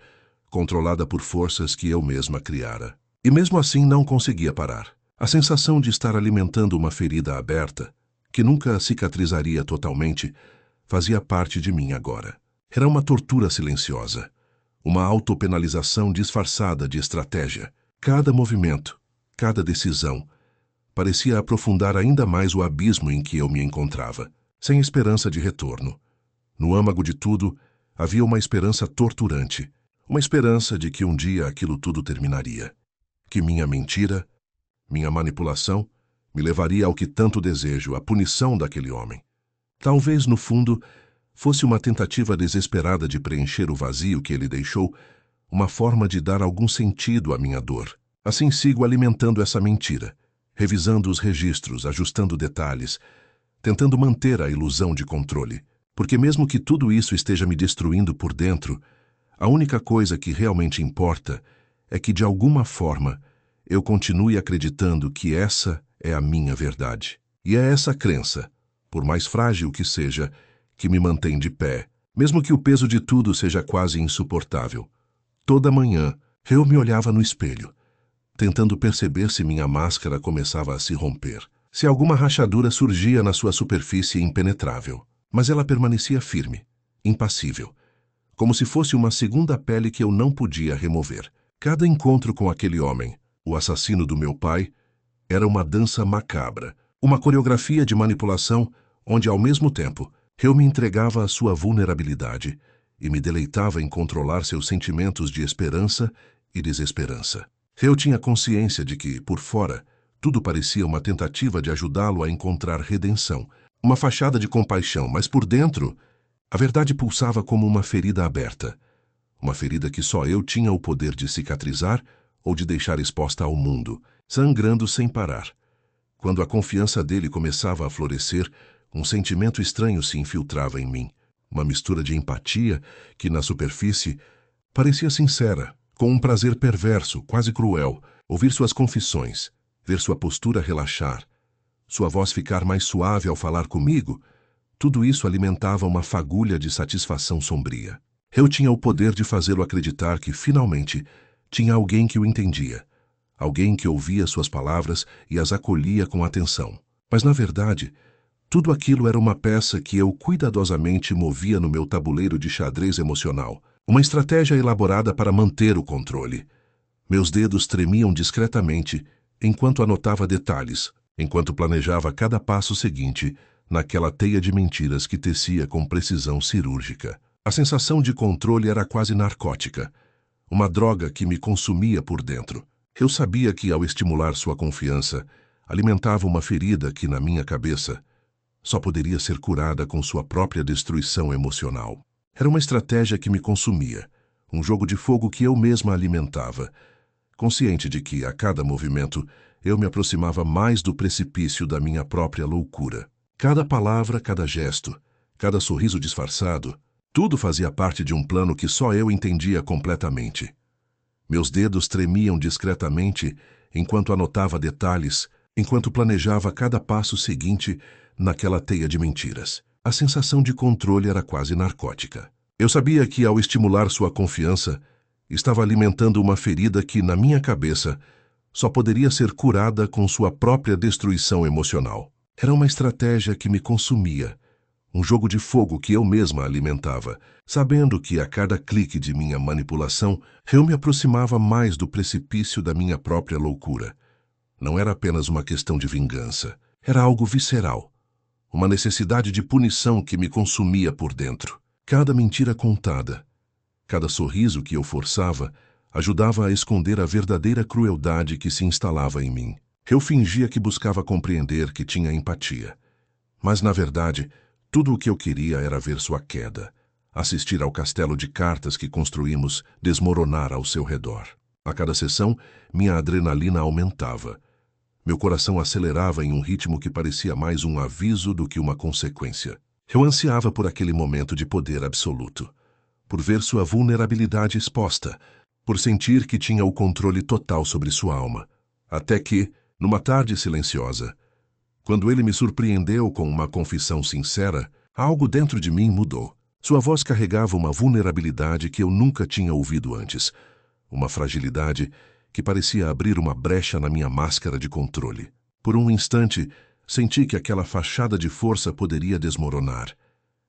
controlada por forças que eu mesma criara. E mesmo assim não conseguia parar. A sensação de estar alimentando uma ferida aberta, que nunca cicatrizaria totalmente, fazia parte de mim agora. Era uma tortura silenciosa, uma autopenalização disfarçada de estratégia. Cada movimento, cada decisão, parecia aprofundar ainda mais o abismo em que eu me encontrava, sem esperança de retorno. No âmago de tudo, havia uma esperança torturante, uma esperança de que um dia aquilo tudo terminaria, que minha mentira, minha manipulação, me levaria ao que tanto desejo, a punição daquele homem. Talvez, no fundo, fosse uma tentativa desesperada de preencher o vazio que ele deixou, uma forma de dar algum sentido à minha dor. Assim sigo alimentando essa mentira, revisando os registros, ajustando detalhes, tentando manter a ilusão de controle. Porque mesmo que tudo isso esteja me destruindo por dentro, a única coisa que realmente importa é que, de alguma forma, eu continue acreditando que essa é a minha verdade. E é essa crença, por mais frágil que seja, que me mantém de pé, mesmo que o peso de tudo seja quase insuportável. Toda manhã, eu me olhava no espelho, tentando perceber se minha máscara começava a se romper, se alguma rachadura surgia na sua superfície impenetrável. Mas ela permanecia firme, impassível, como se fosse uma segunda pele que eu não podia remover. Cada encontro com aquele homem, o assassino do meu pai, era uma dança macabra, uma coreografia de manipulação onde, ao mesmo tempo, eu me entregava à sua vulnerabilidade e me deleitava em controlar seus sentimentos de esperança e desesperança. Eu tinha consciência de que, por fora, tudo parecia uma tentativa de ajudá-lo a encontrar redenção, uma fachada de compaixão, mas por dentro, a verdade pulsava como uma ferida aberta. Uma ferida que só eu tinha o poder de cicatrizar ou de deixar exposta ao mundo, sangrando sem parar. Quando a confiança dele começava a florescer, um sentimento estranho se infiltrava em mim. Uma mistura de empatia que, na superfície, parecia sincera, com um prazer perverso, quase cruel, ouvir suas confissões, ver sua postura relaxar, sua voz ficar mais suave ao falar comigo. Tudo isso alimentava uma fagulha de satisfação sombria. Eu tinha o poder de fazê-lo acreditar que, finalmente, tinha alguém que o entendia, alguém que ouvia suas palavras e as acolhia com atenção. Mas, na verdade, tudo aquilo era uma peça que eu cuidadosamente movia no meu tabuleiro de xadrez emocional, uma estratégia elaborada para manter o controle. Meus dedos tremiam discretamente enquanto anotava detalhes, enquanto planejava cada passo seguinte naquela teia de mentiras que tecia com precisão cirúrgica. A sensação de controle era quase narcótica, uma droga que me consumia por dentro. Eu sabia que, ao estimular sua confiança, alimentava uma ferida que, na minha cabeça, só poderia ser curada com sua própria destruição emocional. Era uma estratégia que me consumia, um jogo de fogo que eu mesma alimentava, consciente de que, a cada movimento, eu me aproximava mais do precipício da minha própria loucura. Cada palavra, cada gesto, cada sorriso disfarçado, tudo fazia parte de um plano que só eu entendia completamente. Meus dedos tremiam discretamente enquanto anotava detalhes, enquanto planejava cada passo seguinte naquela teia de mentiras. A sensação de controle era quase narcótica. Eu sabia que, ao estimular sua confiança, estava alimentando uma ferida que, na minha cabeça, só poderia ser curada com sua própria destruição emocional. Era uma estratégia que me consumia, um jogo de fogo que eu mesma alimentava, sabendo que, a cada clique de minha manipulação, eu me aproximava mais do precipício da minha própria loucura. Não era apenas uma questão de vingança, era algo visceral, uma necessidade de punição que me consumia por dentro. Cada mentira contada, cada sorriso que eu forçava, ajudava a esconder a verdadeira crueldade que se instalava em mim. Eu fingia que buscava compreender, que tinha empatia. Mas, na verdade, tudo o que eu queria era ver sua queda, assistir ao castelo de cartas que construímos desmoronar ao seu redor. A cada sessão, minha adrenalina aumentava. Meu coração acelerava em um ritmo que parecia mais um aviso do que uma consequência. Eu ansiava por aquele momento de poder absoluto, por ver sua vulnerabilidade exposta, por sentir que tinha o controle total sobre sua alma. Até que, numa tarde silenciosa, quando ele me surpreendeu com uma confissão sincera, algo dentro de mim mudou. Sua voz carregava uma vulnerabilidade que eu nunca tinha ouvido antes, uma fragilidade que parecia abrir uma brecha na minha máscara de controle. Por um instante, senti que aquela fachada de força poderia desmoronar,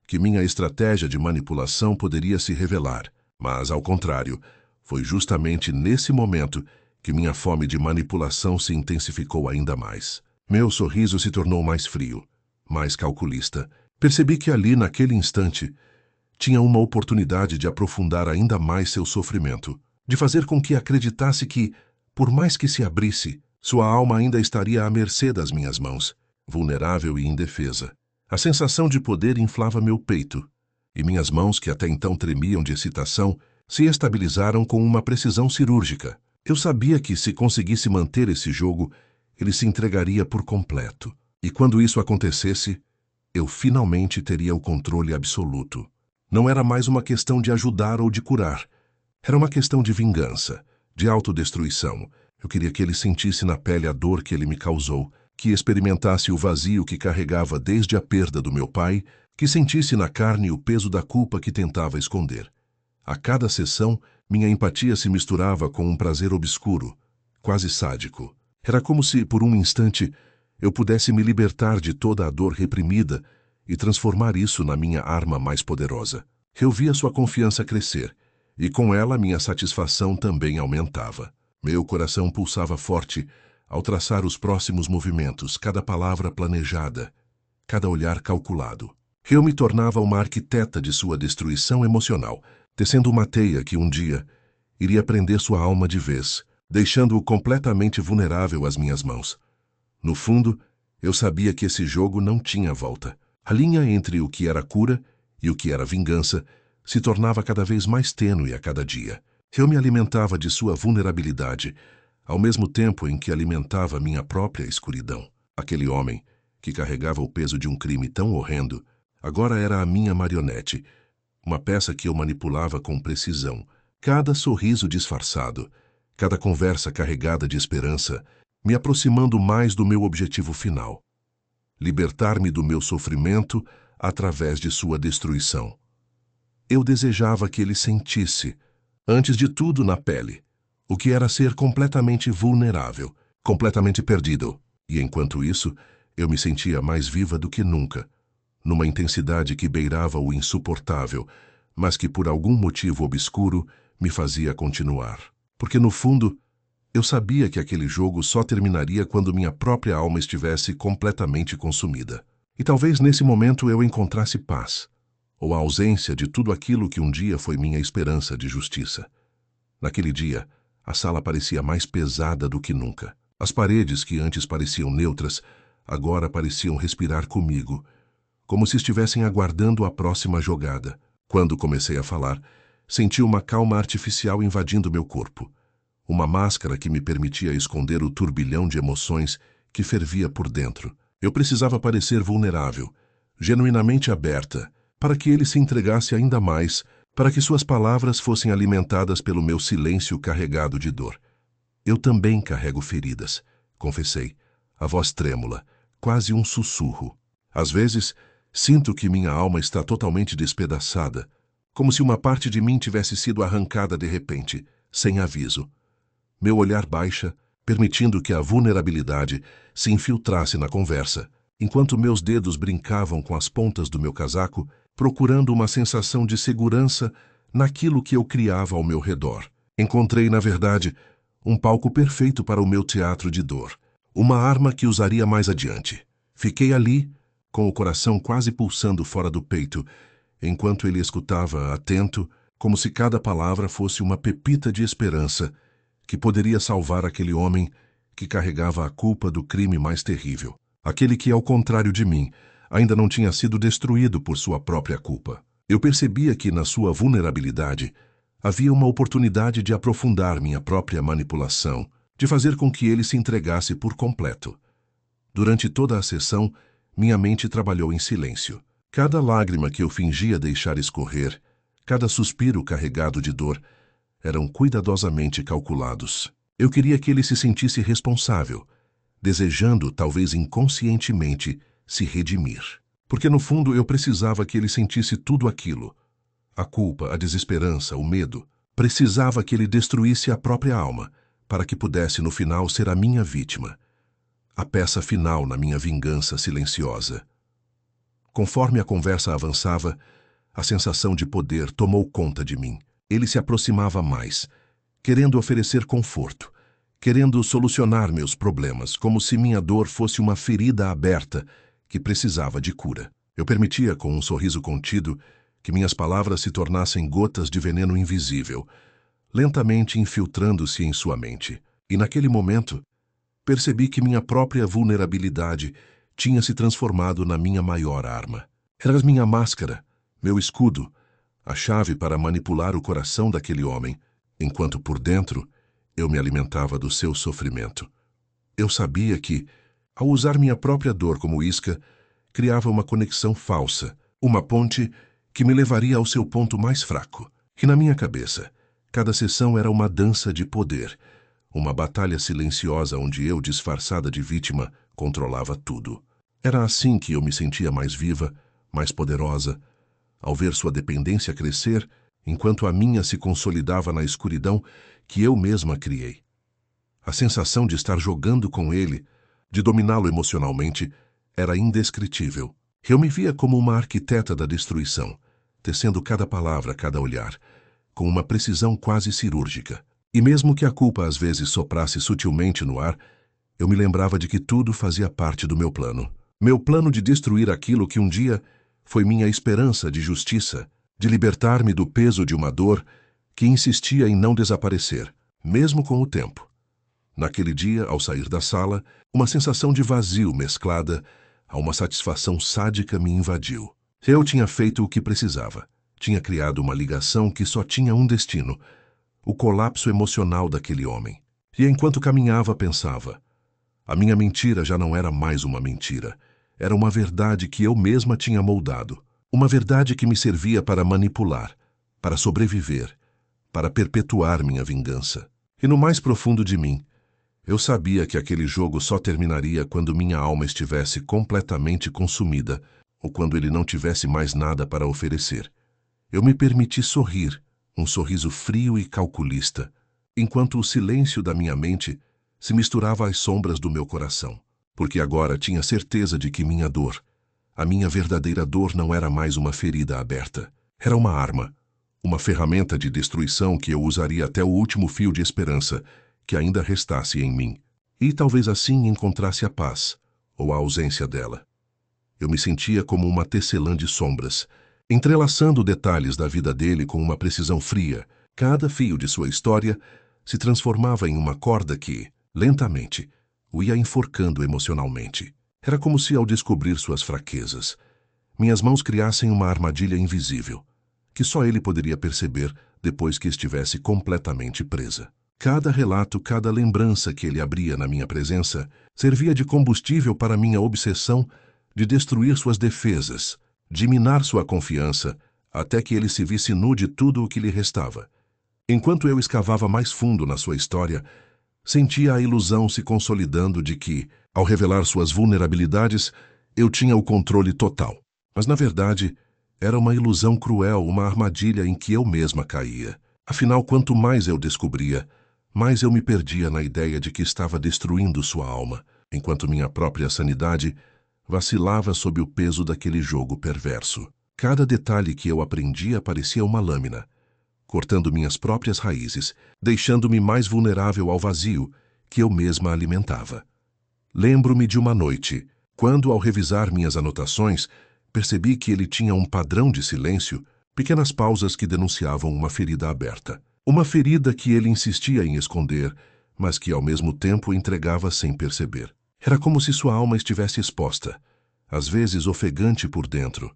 que minha estratégia de manipulação poderia se revelar, mas, ao contrário, foi justamente nesse momento que minha fome de manipulação se intensificou ainda mais. Meu sorriso se tornou mais frio, mais calculista. Percebi que ali, naquele instante, tinha uma oportunidade de aprofundar ainda mais seu sofrimento, de fazer com que acreditasse que, por mais que se abrisse, sua alma ainda estaria à mercê das minhas mãos, vulnerável e indefesa. A sensação de poder inflava meu peito, e minhas mãos, que até então tremiam de excitação, se estabilizaram com uma precisão cirúrgica. Eu sabia que, se conseguisse manter esse jogo, ele se entregaria por completo. E quando isso acontecesse, eu finalmente teria o controle absoluto. Não era mais uma questão de ajudar ou de curar. Era uma questão de vingança, de autodestruição. Eu queria que ele sentisse na pele a dor que ele me causou, que experimentasse o vazio que carregava desde a perda do meu pai, que sentisse na carne o peso da culpa que tentava esconder. A cada sessão, minha empatia se misturava com um prazer obscuro, quase sádico. Era como se, por um instante, eu pudesse me libertar de toda a dor reprimida e transformar isso na minha arma mais poderosa. Eu via sua confiança crescer, e com ela minha satisfação também aumentava. Meu coração pulsava forte ao traçar os próximos movimentos, cada palavra planejada, cada olhar calculado. Eu me tornava uma arquiteta de sua destruição emocional, tecendo uma teia que um dia iria prender sua alma de vez, deixando-o completamente vulnerável às minhas mãos. No fundo, eu sabia que esse jogo não tinha volta. A linha entre o que era cura e o que era vingança se tornava cada vez mais tênue a cada dia. Eu me alimentava de sua vulnerabilidade, ao mesmo tempo em que alimentava minha própria escuridão. Aquele homem, que carregava o peso de um crime tão horrendo, agora era a minha marionete, uma peça que eu manipulava com precisão. Cada sorriso disfarçado, cada conversa carregada de esperança, me aproximando mais do meu objetivo final: libertar-me do meu sofrimento através de sua destruição. Eu desejava que ele sentisse, antes de tudo na pele, o que era ser completamente vulnerável, completamente perdido. E enquanto isso, eu me sentia mais viva do que nunca, numa intensidade que beirava o insuportável, mas que por algum motivo obscuro me fazia continuar. Porque no fundo, eu sabia que aquele jogo só terminaria quando minha própria alma estivesse completamente consumida. E talvez nesse momento eu encontrasse paz, ou a ausência de tudo aquilo que um dia foi minha esperança de justiça. Naquele dia, a sala parecia mais pesada do que nunca. As paredes, que antes pareciam neutras, agora pareciam respirar comigo, como se estivessem aguardando a próxima jogada. Quando comecei a falar, senti uma calma artificial invadindo meu corpo. Uma máscara que me permitia esconder o turbilhão de emoções que fervia por dentro. Eu precisava parecer vulnerável, genuinamente aberta, para que ele se entregasse ainda mais, para que suas palavras fossem alimentadas pelo meu silêncio carregado de dor. Eu também carrego feridas, confessei, a voz trêmula, quase um sussurro. Às vezes, sinto que minha alma está totalmente despedaçada, como se uma parte de mim tivesse sido arrancada de repente, sem aviso. Meu olhar baixa, permitindo que a vulnerabilidade se infiltrasse na conversa, enquanto meus dedos brincavam com as pontas do meu casaco, procurando uma sensação de segurança naquilo que eu criava ao meu redor. Encontrei, na verdade, um palco perfeito para o meu teatro de dor, uma arma que usaria mais adiante. Fiquei ali, com o coração quase pulsando fora do peito, enquanto ele escutava, atento, como se cada palavra fosse uma pepita de esperança que poderia salvar aquele homem que carregava a culpa do crime mais terrível. Aquele que, ao contrário de mim, ainda não tinha sido destruído por sua própria culpa. Eu percebia que, na sua vulnerabilidade, havia uma oportunidade de aprofundar minha própria manipulação, de fazer com que ele se entregasse por completo. Durante toda a sessão, minha mente trabalhou em silêncio. Cada lágrima que eu fingia deixar escorrer, cada suspiro carregado de dor, eram cuidadosamente calculados. Eu queria que ele se sentisse responsável, desejando, talvez inconscientemente, se redimir. Porque no fundo eu precisava que ele sentisse tudo aquilo. A culpa, a desesperança, o medo. Precisava que ele destruísse a própria alma, para que pudesse no final ser a minha vítima. A peça final na minha vingança silenciosa. Conforme a conversa avançava, a sensação de poder tomou conta de mim. Ele se aproximava mais, querendo oferecer conforto, querendo solucionar meus problemas, como se minha dor fosse uma ferida aberta que precisava de cura. Eu permitia, com um sorriso contido, que minhas palavras se tornassem gotas de veneno invisível, lentamente infiltrando-se em sua mente. E naquele momento, percebi que minha própria vulnerabilidade tinha se transformado na minha maior arma. Era minha máscara, meu escudo, a chave para manipular o coração daquele homem, enquanto por dentro eu me alimentava do seu sofrimento. Eu sabia que, ao usar minha própria dor como isca, criava uma conexão falsa, uma ponte que me levaria ao seu ponto mais fraco. E na minha cabeça, cada sessão era uma dança de poder, uma batalha silenciosa onde eu, disfarçada de vítima, controlava tudo. Era assim que eu me sentia mais viva, mais poderosa, ao ver sua dependência crescer, enquanto a minha se consolidava na escuridão que eu mesma criei. A sensação de estar jogando com ele, de dominá-lo emocionalmente, era indescritível. Eu me via como uma arquiteta da destruição, tecendo cada palavra, cada olhar, com uma precisão quase cirúrgica. E mesmo que a culpa às vezes soprasse sutilmente no ar, eu me lembrava de que tudo fazia parte do meu plano. Meu plano de destruir aquilo que um dia foi minha esperança de justiça, de libertar-me do peso de uma dor que insistia em não desaparecer, mesmo com o tempo. Naquele dia, ao sair da sala, uma sensação de vazio mesclada a uma satisfação sádica me invadiu. Eu tinha feito o que precisava. Tinha criado uma ligação que só tinha um destino: o colapso emocional daquele homem. E enquanto caminhava, pensava: a minha mentira já não era mais uma mentira. Era uma verdade que eu mesma tinha moldado. Uma verdade que me servia para manipular, para sobreviver, para perpetuar minha vingança. E no mais profundo de mim, eu sabia que aquele jogo só terminaria quando minha alma estivesse completamente consumida ou quando ele não tivesse mais nada para oferecer. Eu me permiti sorrir, um sorriso frio e calculista, enquanto o silêncio da minha mente se misturava às sombras do meu coração. Porque agora tinha certeza de que minha dor, a minha verdadeira dor, não era mais uma ferida aberta. Era uma arma, uma ferramenta de destruição que eu usaria até o último fio de esperança que ainda restasse em mim. E talvez assim encontrasse a paz, ou a ausência dela. Eu me sentia como uma tecelã de sombras, entrelaçando detalhes da vida dele com uma precisão fria. Cada fio de sua história se transformava em uma corda que, lentamente, o ia enforcando emocionalmente. Era como se, ao descobrir suas fraquezas, minhas mãos criassem uma armadilha invisível, que só ele poderia perceber depois que estivesse completamente presa. Cada relato, cada lembrança que ele abria na minha presença, servia de combustível para minha obsessão de destruir suas defesas, de minar sua confiança, até que ele se visse nu de tudo o que lhe restava. Enquanto eu escavava mais fundo na sua história, sentia a ilusão se consolidando de que, ao revelar suas vulnerabilidades, eu tinha o controle total. Mas, na verdade, era uma ilusão cruel, uma armadilha em que eu mesma caía. Afinal, quanto mais eu descobria, mais eu me perdia na ideia de que estava destruindo sua alma, enquanto minha própria sanidade vacilava sob o peso daquele jogo perverso. Cada detalhe que eu aprendia parecia uma lâmina, cortando minhas próprias raízes, deixando-me mais vulnerável ao vazio que eu mesma alimentava. Lembro-me de uma noite, quando, ao revisar minhas anotações, percebi que ele tinha um padrão de silêncio, pequenas pausas que denunciavam uma ferida aberta. Uma ferida que ele insistia em esconder, mas que ao mesmo tempo entregava sem perceber. Era como se sua alma estivesse exposta, às vezes ofegante por dentro,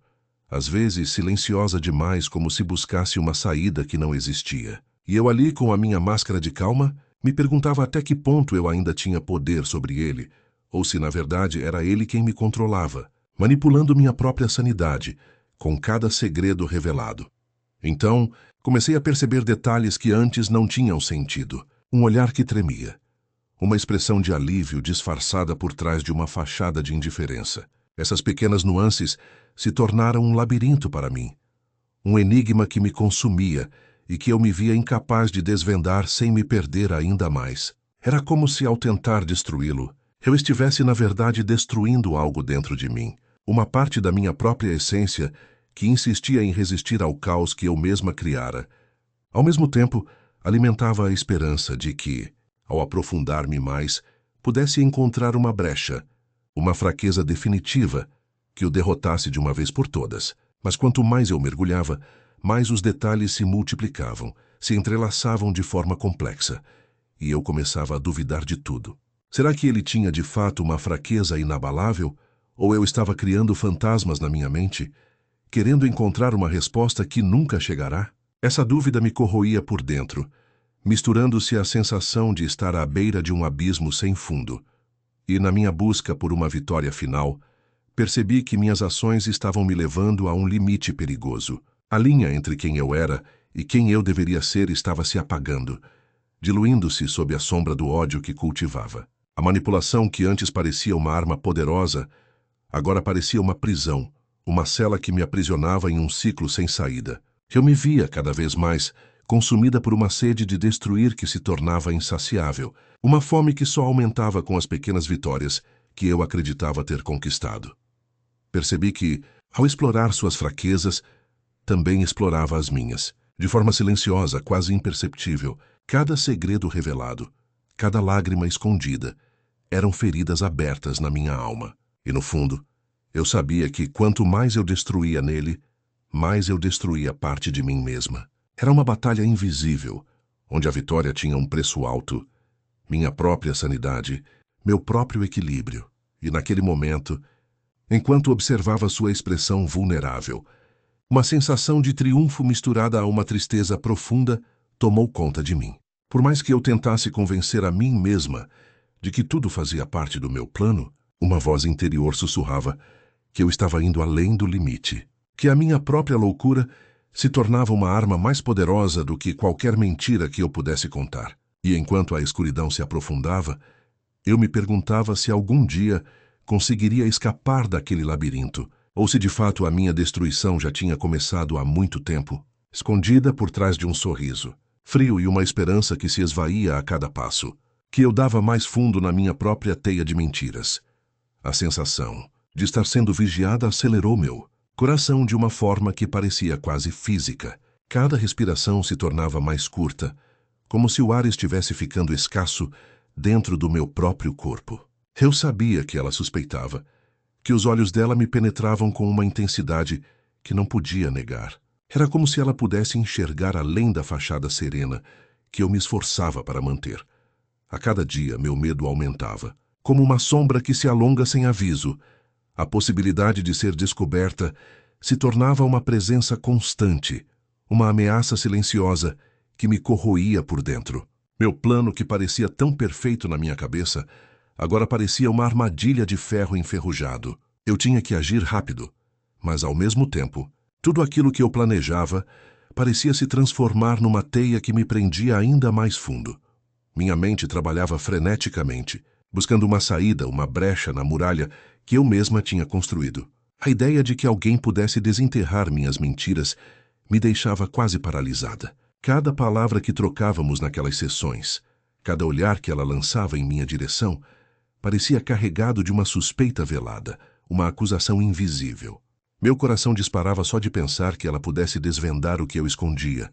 às vezes silenciosa demais, como se buscasse uma saída que não existia. E eu ali, com a minha máscara de calma, me perguntava até que ponto eu ainda tinha poder sobre ele, ou se na verdade era ele quem me controlava, manipulando minha própria sanidade, com cada segredo revelado. Então, comecei a perceber detalhes que antes não tinham sentido. Um olhar que tremia. Uma expressão de alívio disfarçada por trás de uma fachada de indiferença. Essas pequenas nuances se tornaram um labirinto para mim. Um enigma que me consumia e que eu me via incapaz de desvendar sem me perder ainda mais. Era como se, ao tentar destruí-lo, eu estivesse, na verdade, destruindo algo dentro de mim. Uma parte da minha própria essência que insistia em resistir ao caos que eu mesma criara. Ao mesmo tempo, alimentava a esperança de que, ao aprofundar-me mais, pudesse encontrar uma brecha, uma fraqueza definitiva, que o derrotasse de uma vez por todas. Mas quanto mais eu mergulhava, mais os detalhes se multiplicavam, se entrelaçavam de forma complexa, e eu começava a duvidar de tudo. Será que ele tinha de fato uma fraqueza inabalável, ou eu estava criando fantasmas na minha mente, querendo encontrar uma resposta que nunca chegará? Essa dúvida me corroía por dentro, misturando-se à sensação de estar à beira de um abismo sem fundo. E na minha busca por uma vitória final, percebi que minhas ações estavam me levando a um limite perigoso. A linha entre quem eu era e quem eu deveria ser estava se apagando, diluindo-se sob a sombra do ódio que cultivava. A manipulação que antes parecia uma arma poderosa, agora parecia uma prisão, uma cela que me aprisionava em um ciclo sem saída. Eu me via, cada vez mais, consumida por uma sede de destruir que se tornava insaciável, uma fome que só aumentava com as pequenas vitórias que eu acreditava ter conquistado. Percebi que, ao explorar suas fraquezas, também explorava as minhas. De forma silenciosa, quase imperceptível, cada segredo revelado, cada lágrima escondida, eram feridas abertas na minha alma. E no fundo, eu sabia que quanto mais eu destruía nele, mais eu destruía parte de mim mesma. Era uma batalha invisível, onde a vitória tinha um preço alto, minha própria sanidade, meu próprio equilíbrio. E naquele momento, enquanto observava sua expressão vulnerável, uma sensação de triunfo misturada a uma tristeza profunda tomou conta de mim. Por mais que eu tentasse convencer a mim mesma de que tudo fazia parte do meu plano, uma voz interior sussurrava que eu estava indo além do limite, que a minha própria loucura se tornava uma arma mais poderosa do que qualquer mentira que eu pudesse contar. E enquanto a escuridão se aprofundava, eu me perguntava se algum dia conseguiria escapar daquele labirinto, ou se de fato a minha destruição já tinha começado há muito tempo, escondida por trás de um sorriso, frio e uma esperança que se esvaía a cada passo, que eu dava mais fundo na minha própria teia de mentiras. A sensação de estar sendo vigiada acelerou meu coração de uma forma que parecia quase física. Cada respiração se tornava mais curta, como se o ar estivesse ficando escasso dentro do meu próprio corpo. Eu sabia que ela suspeitava, que os olhos dela me penetravam com uma intensidade que não podia negar. Era como se ela pudesse enxergar além da fachada serena que eu me esforçava para manter. A cada dia, meu medo aumentava, como uma sombra que se alonga sem aviso. A possibilidade de ser descoberta se tornava uma presença constante, uma ameaça silenciosa que me corroía por dentro. Meu plano, que parecia tão perfeito na minha cabeça, agora parecia uma armadilha de ferro enferrujado. Eu tinha que agir rápido, mas ao mesmo tempo, tudo aquilo que eu planejava parecia se transformar numa teia que me prendia ainda mais fundo. Minha mente trabalhava freneticamente, buscando uma saída, uma brecha na muralha que eu mesma tinha construído. A ideia de que alguém pudesse desenterrar minhas mentiras me deixava quase paralisada. Cada palavra que trocávamos naquelas sessões, cada olhar que ela lançava em minha direção, parecia carregado de uma suspeita velada, uma acusação invisível. Meu coração disparava só de pensar que ela pudesse desvendar o que eu escondia,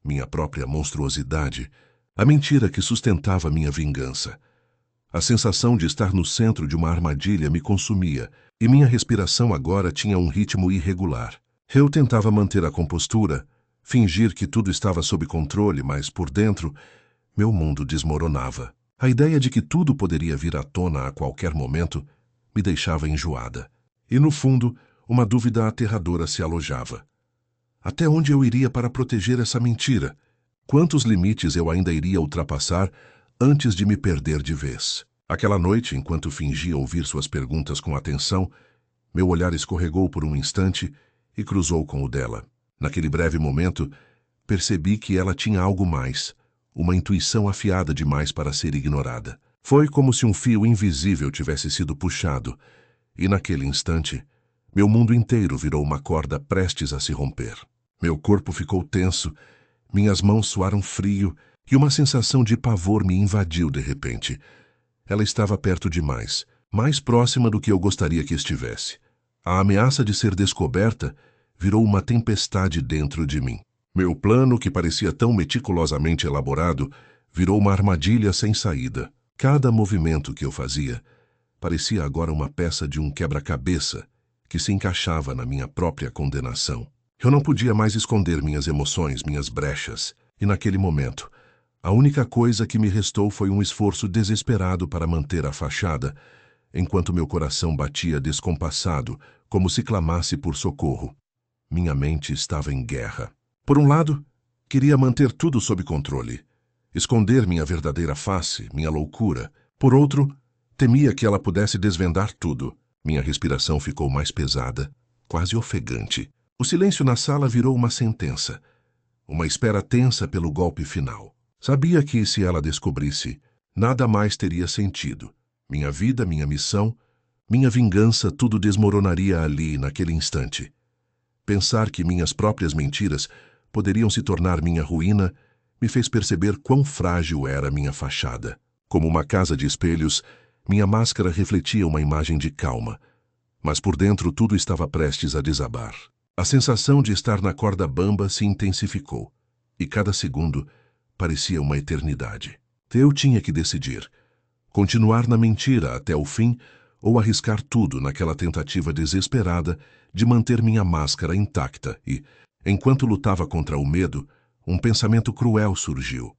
minha própria monstruosidade, a mentira que sustentava minha vingança. A sensação de estar no centro de uma armadilha me consumia, e minha respiração agora tinha um ritmo irregular. Eu tentava manter a compostura, fingir que tudo estava sob controle, mas por dentro, meu mundo desmoronava. A ideia de que tudo poderia vir à tona a qualquer momento me deixava enjoada. E no fundo, uma dúvida aterradora se alojava. Até onde eu iria para proteger essa mentira? Quantos limites eu ainda iria ultrapassar antes de me perder de vez? Aquela noite, enquanto fingia ouvir suas perguntas com atenção, meu olhar escorregou por um instante e cruzou com o dela. Naquele breve momento, percebi que ela tinha algo mais, uma intuição afiada demais para ser ignorada. Foi como se um fio invisível tivesse sido puxado, e naquele instante, meu mundo inteiro virou uma corda prestes a se romper. Meu corpo ficou tenso, minhas mãos suaram frio e uma sensação de pavor me invadiu de repente. Ela estava perto demais, mais próxima do que eu gostaria que estivesse. A ameaça de ser descoberta virou uma tempestade dentro de mim. Meu plano, que parecia tão meticulosamente elaborado, virou uma armadilha sem saída. Cada movimento que eu fazia parecia agora uma peça de um quebra-cabeça que se encaixava na minha própria condenação. Eu não podia mais esconder minhas emoções, minhas brechas, e naquele momento, a única coisa que me restou foi um esforço desesperado para manter a fachada, enquanto meu coração batia descompassado, como se clamasse por socorro. Minha mente estava em guerra. Por um lado, queria manter tudo sob controle, esconder minha verdadeira face, minha loucura. Por outro, temia que ela pudesse desvendar tudo. Minha respiração ficou mais pesada, quase ofegante. O silêncio na sala virou uma sentença, uma espera tensa pelo golpe final. Sabia que, se ela descobrisse, nada mais teria sentido. Minha vida, minha missão, minha vingança, tudo desmoronaria ali, naquele instante. Pensar que minhas próprias mentiras poderiam se tornar minha ruína me fez perceber quão frágil era minha fachada. Como uma casa de espelhos, minha máscara refletia uma imagem de calma, mas por dentro tudo estava prestes a desabar. A sensação de estar na corda bamba se intensificou, e cada segundo parecia uma eternidade. Eu tinha que decidir: continuar na mentira até o fim ou arriscar tudo naquela tentativa desesperada de manter minha máscara intacta e, enquanto lutava contra o medo, um pensamento cruel surgiu.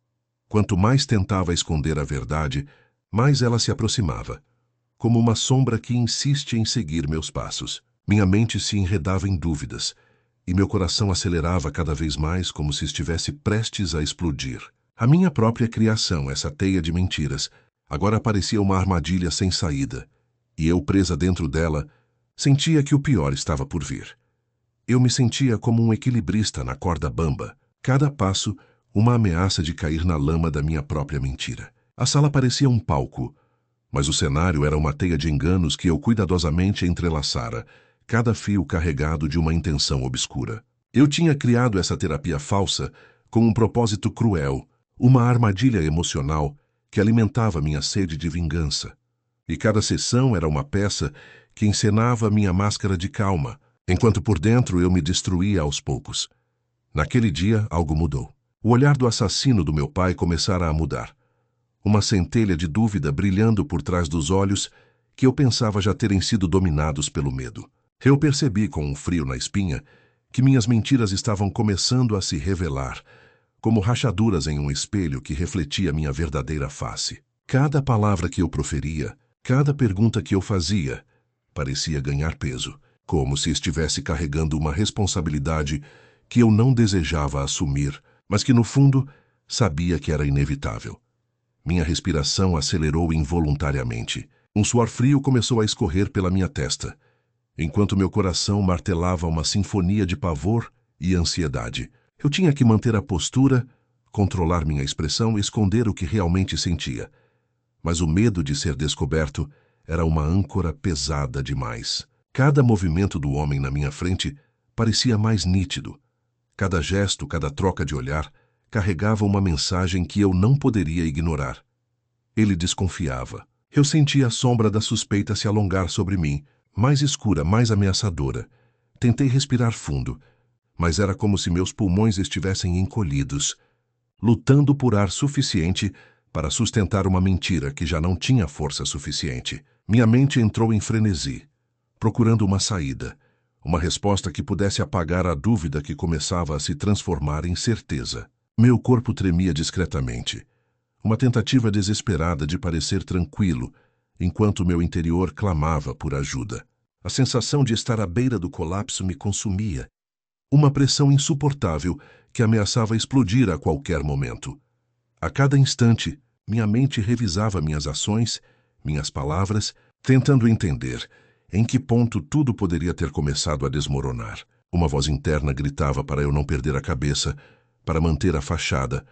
Quanto mais tentava esconder a verdade, mais ela se aproximava, como uma sombra que insiste em seguir meus passos. Minha mente se enredava em dúvidas, e meu coração acelerava cada vez mais como se estivesse prestes a explodir. A minha própria criação, essa teia de mentiras, agora parecia uma armadilha sem saída, e eu, presa dentro dela, sentia que o pior estava por vir. Eu me sentia como um equilibrista na corda bamba, cada passo uma ameaça de cair na lama da minha própria mentira. A sala parecia um palco, mas o cenário era uma teia de enganos que eu cuidadosamente entrelaçara, cada fio carregado de uma intenção obscura. Eu tinha criado essa terapia falsa com um propósito cruel, uma armadilha emocional que alimentava minha sede de vingança. E cada sessão era uma peça que encenava minha máscara de calma, enquanto por dentro eu me destruía aos poucos. Naquele dia, algo mudou. O olhar do assassino do meu pai começara a mudar. Uma centelha de dúvida brilhando por trás dos olhos que eu pensava já terem sido dominados pelo medo. Eu percebi com um frio na espinha que minhas mentiras estavam começando a se revelar, como rachaduras em um espelho que refletia minha verdadeira face. Cada palavra que eu proferia, cada pergunta que eu fazia, parecia ganhar peso, como se estivesse carregando uma responsabilidade que eu não desejava assumir, mas que no fundo sabia que era inevitável. Minha respiração acelerou involuntariamente. Um suor frio começou a escorrer pela minha testa, enquanto meu coração martelava uma sinfonia de pavor e ansiedade. Eu tinha que manter a postura, controlar minha expressão e esconder o que realmente sentia. Mas o medo de ser descoberto era uma âncora pesada demais. Cada movimento do homem na minha frente parecia mais nítido. Cada gesto, cada troca de olhar, carregava uma mensagem que eu não poderia ignorar. Ele desconfiava. Eu sentia a sombra da suspeita se alongar sobre mim, mais escura, mais ameaçadora. Tentei respirar fundo, mas era como se meus pulmões estivessem encolhidos, lutando por ar suficiente para sustentar uma mentira que já não tinha força suficiente. Minha mente entrou em frenesi, procurando uma saída, uma resposta que pudesse apagar a dúvida que começava a se transformar em certeza. Meu corpo tremia discretamente, uma tentativa desesperada de parecer tranquilo, enquanto meu interior clamava por ajuda. A sensação de estar à beira do colapso me consumia. Uma pressão insuportável que ameaçava explodir a qualquer momento. A cada instante, minha mente revisava minhas ações, minhas palavras, tentando entender em que ponto tudo poderia ter começado a desmoronar. Uma voz interna gritava para eu não perder a cabeça, para manter a fachada,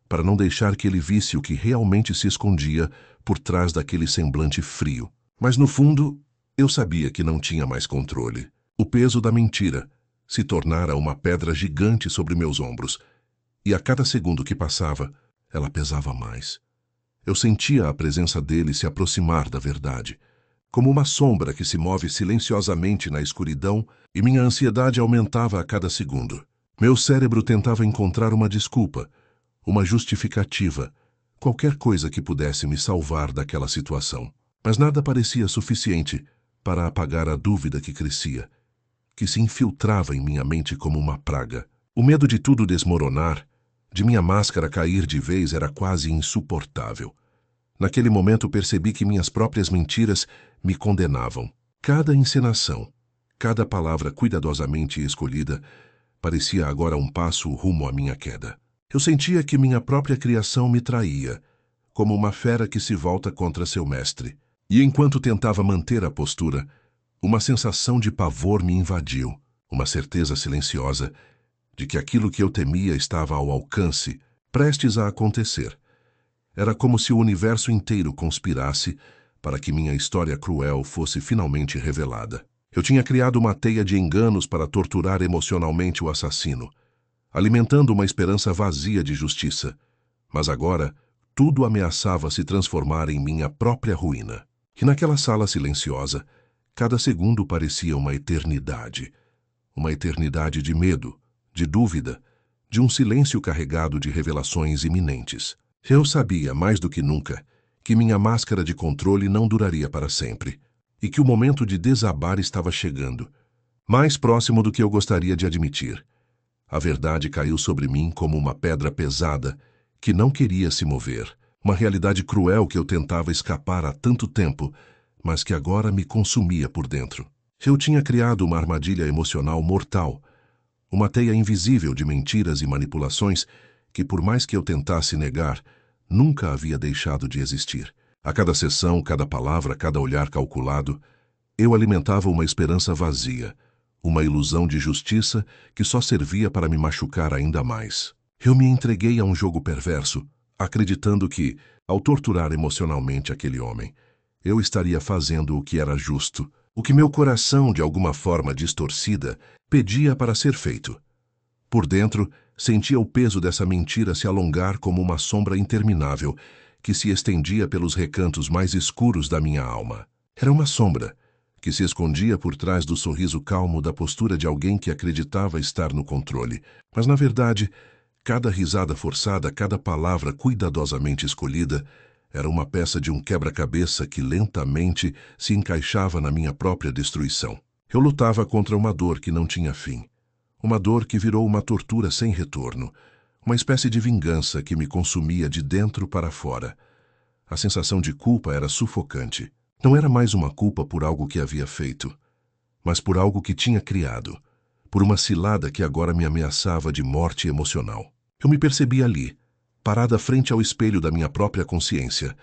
para não deixar que ele visse o que realmente se escondia por trás daquele semblante frio. Mas no fundo, eu sabia que não tinha mais controle. O peso da mentira se tornara uma pedra gigante sobre meus ombros, e a cada segundo que passava, ela pesava mais. Eu sentia a presença dele se aproximar da verdade, como uma sombra que se move silenciosamente na escuridão, e minha ansiedade aumentava a cada segundo. Meu cérebro tentava encontrar uma desculpa, uma justificativa, qualquer coisa que pudesse me salvar daquela situação. Mas nada parecia suficiente para apagar a dúvida que crescia, que se infiltrava em minha mente como uma praga. O medo de tudo desmoronar, de minha máscara cair de vez, era quase insuportável. Naquele momento percebi que minhas próprias mentiras me condenavam. Cada encenação, cada palavra cuidadosamente escolhida, parecia agora um passo rumo à minha queda. Eu sentia que minha própria criação me traía, como uma fera que se volta contra seu mestre. E enquanto tentava manter a postura, uma sensação de pavor me invadiu, uma certeza silenciosa de que aquilo que eu temia estava ao alcance, prestes a acontecer. Era como se o universo inteiro conspirasse para que minha história cruel fosse finalmente revelada. Eu tinha criado uma teia de enganos para torturar emocionalmente o assassino, alimentando uma esperança vazia de justiça. Mas agora, tudo ameaçava se transformar em minha própria ruína. E naquela sala silenciosa, cada segundo parecia uma eternidade. Uma eternidade de medo, de dúvida, de um silêncio carregado de revelações iminentes. Eu sabia, mais do que nunca, que minha máscara de controle não duraria para sempre, e que o momento de desabar estava chegando, mais próximo do que eu gostaria de admitir. A verdade caiu sobre mim como uma pedra pesada que não queria se mover, uma realidade cruel que eu tentava escapar há tanto tempo, mas que agora me consumia por dentro. Eu tinha criado uma armadilha emocional mortal, uma teia invisível de mentiras e manipulações que, por mais que eu tentasse negar, nunca havia deixado de existir. A cada sessão, cada palavra, cada olhar calculado, eu alimentava uma esperança vazia, uma ilusão de justiça que só servia para me machucar ainda mais. Eu me entreguei a um jogo perverso, acreditando que, ao torturar emocionalmente aquele homem, eu estaria fazendo o que era justo, o que meu coração, de alguma forma distorcida, pedia para ser feito. Por dentro, sentia o peso dessa mentira se alongar como uma sombra interminável que se estendia pelos recantos mais escuros da minha alma. Era uma sombra que se escondia por trás do sorriso calmo da postura de alguém que acreditava estar no controle. Mas, na verdade, cada risada forçada, cada palavra cuidadosamente escolhida, era uma peça de um quebra-cabeça que lentamente se encaixava na minha própria destruição. Eu lutava contra uma dor que não tinha fim. Uma dor que virou uma tortura sem retorno. Uma espécie de vingança que me consumia de dentro para fora. A sensação de culpa era sufocante. Não era mais uma culpa por algo que havia feito, mas por algo que tinha criado, por uma cilada que agora me ameaçava de morte emocional. Eu me percebi ali, parada frente ao espelho da minha própria consciência,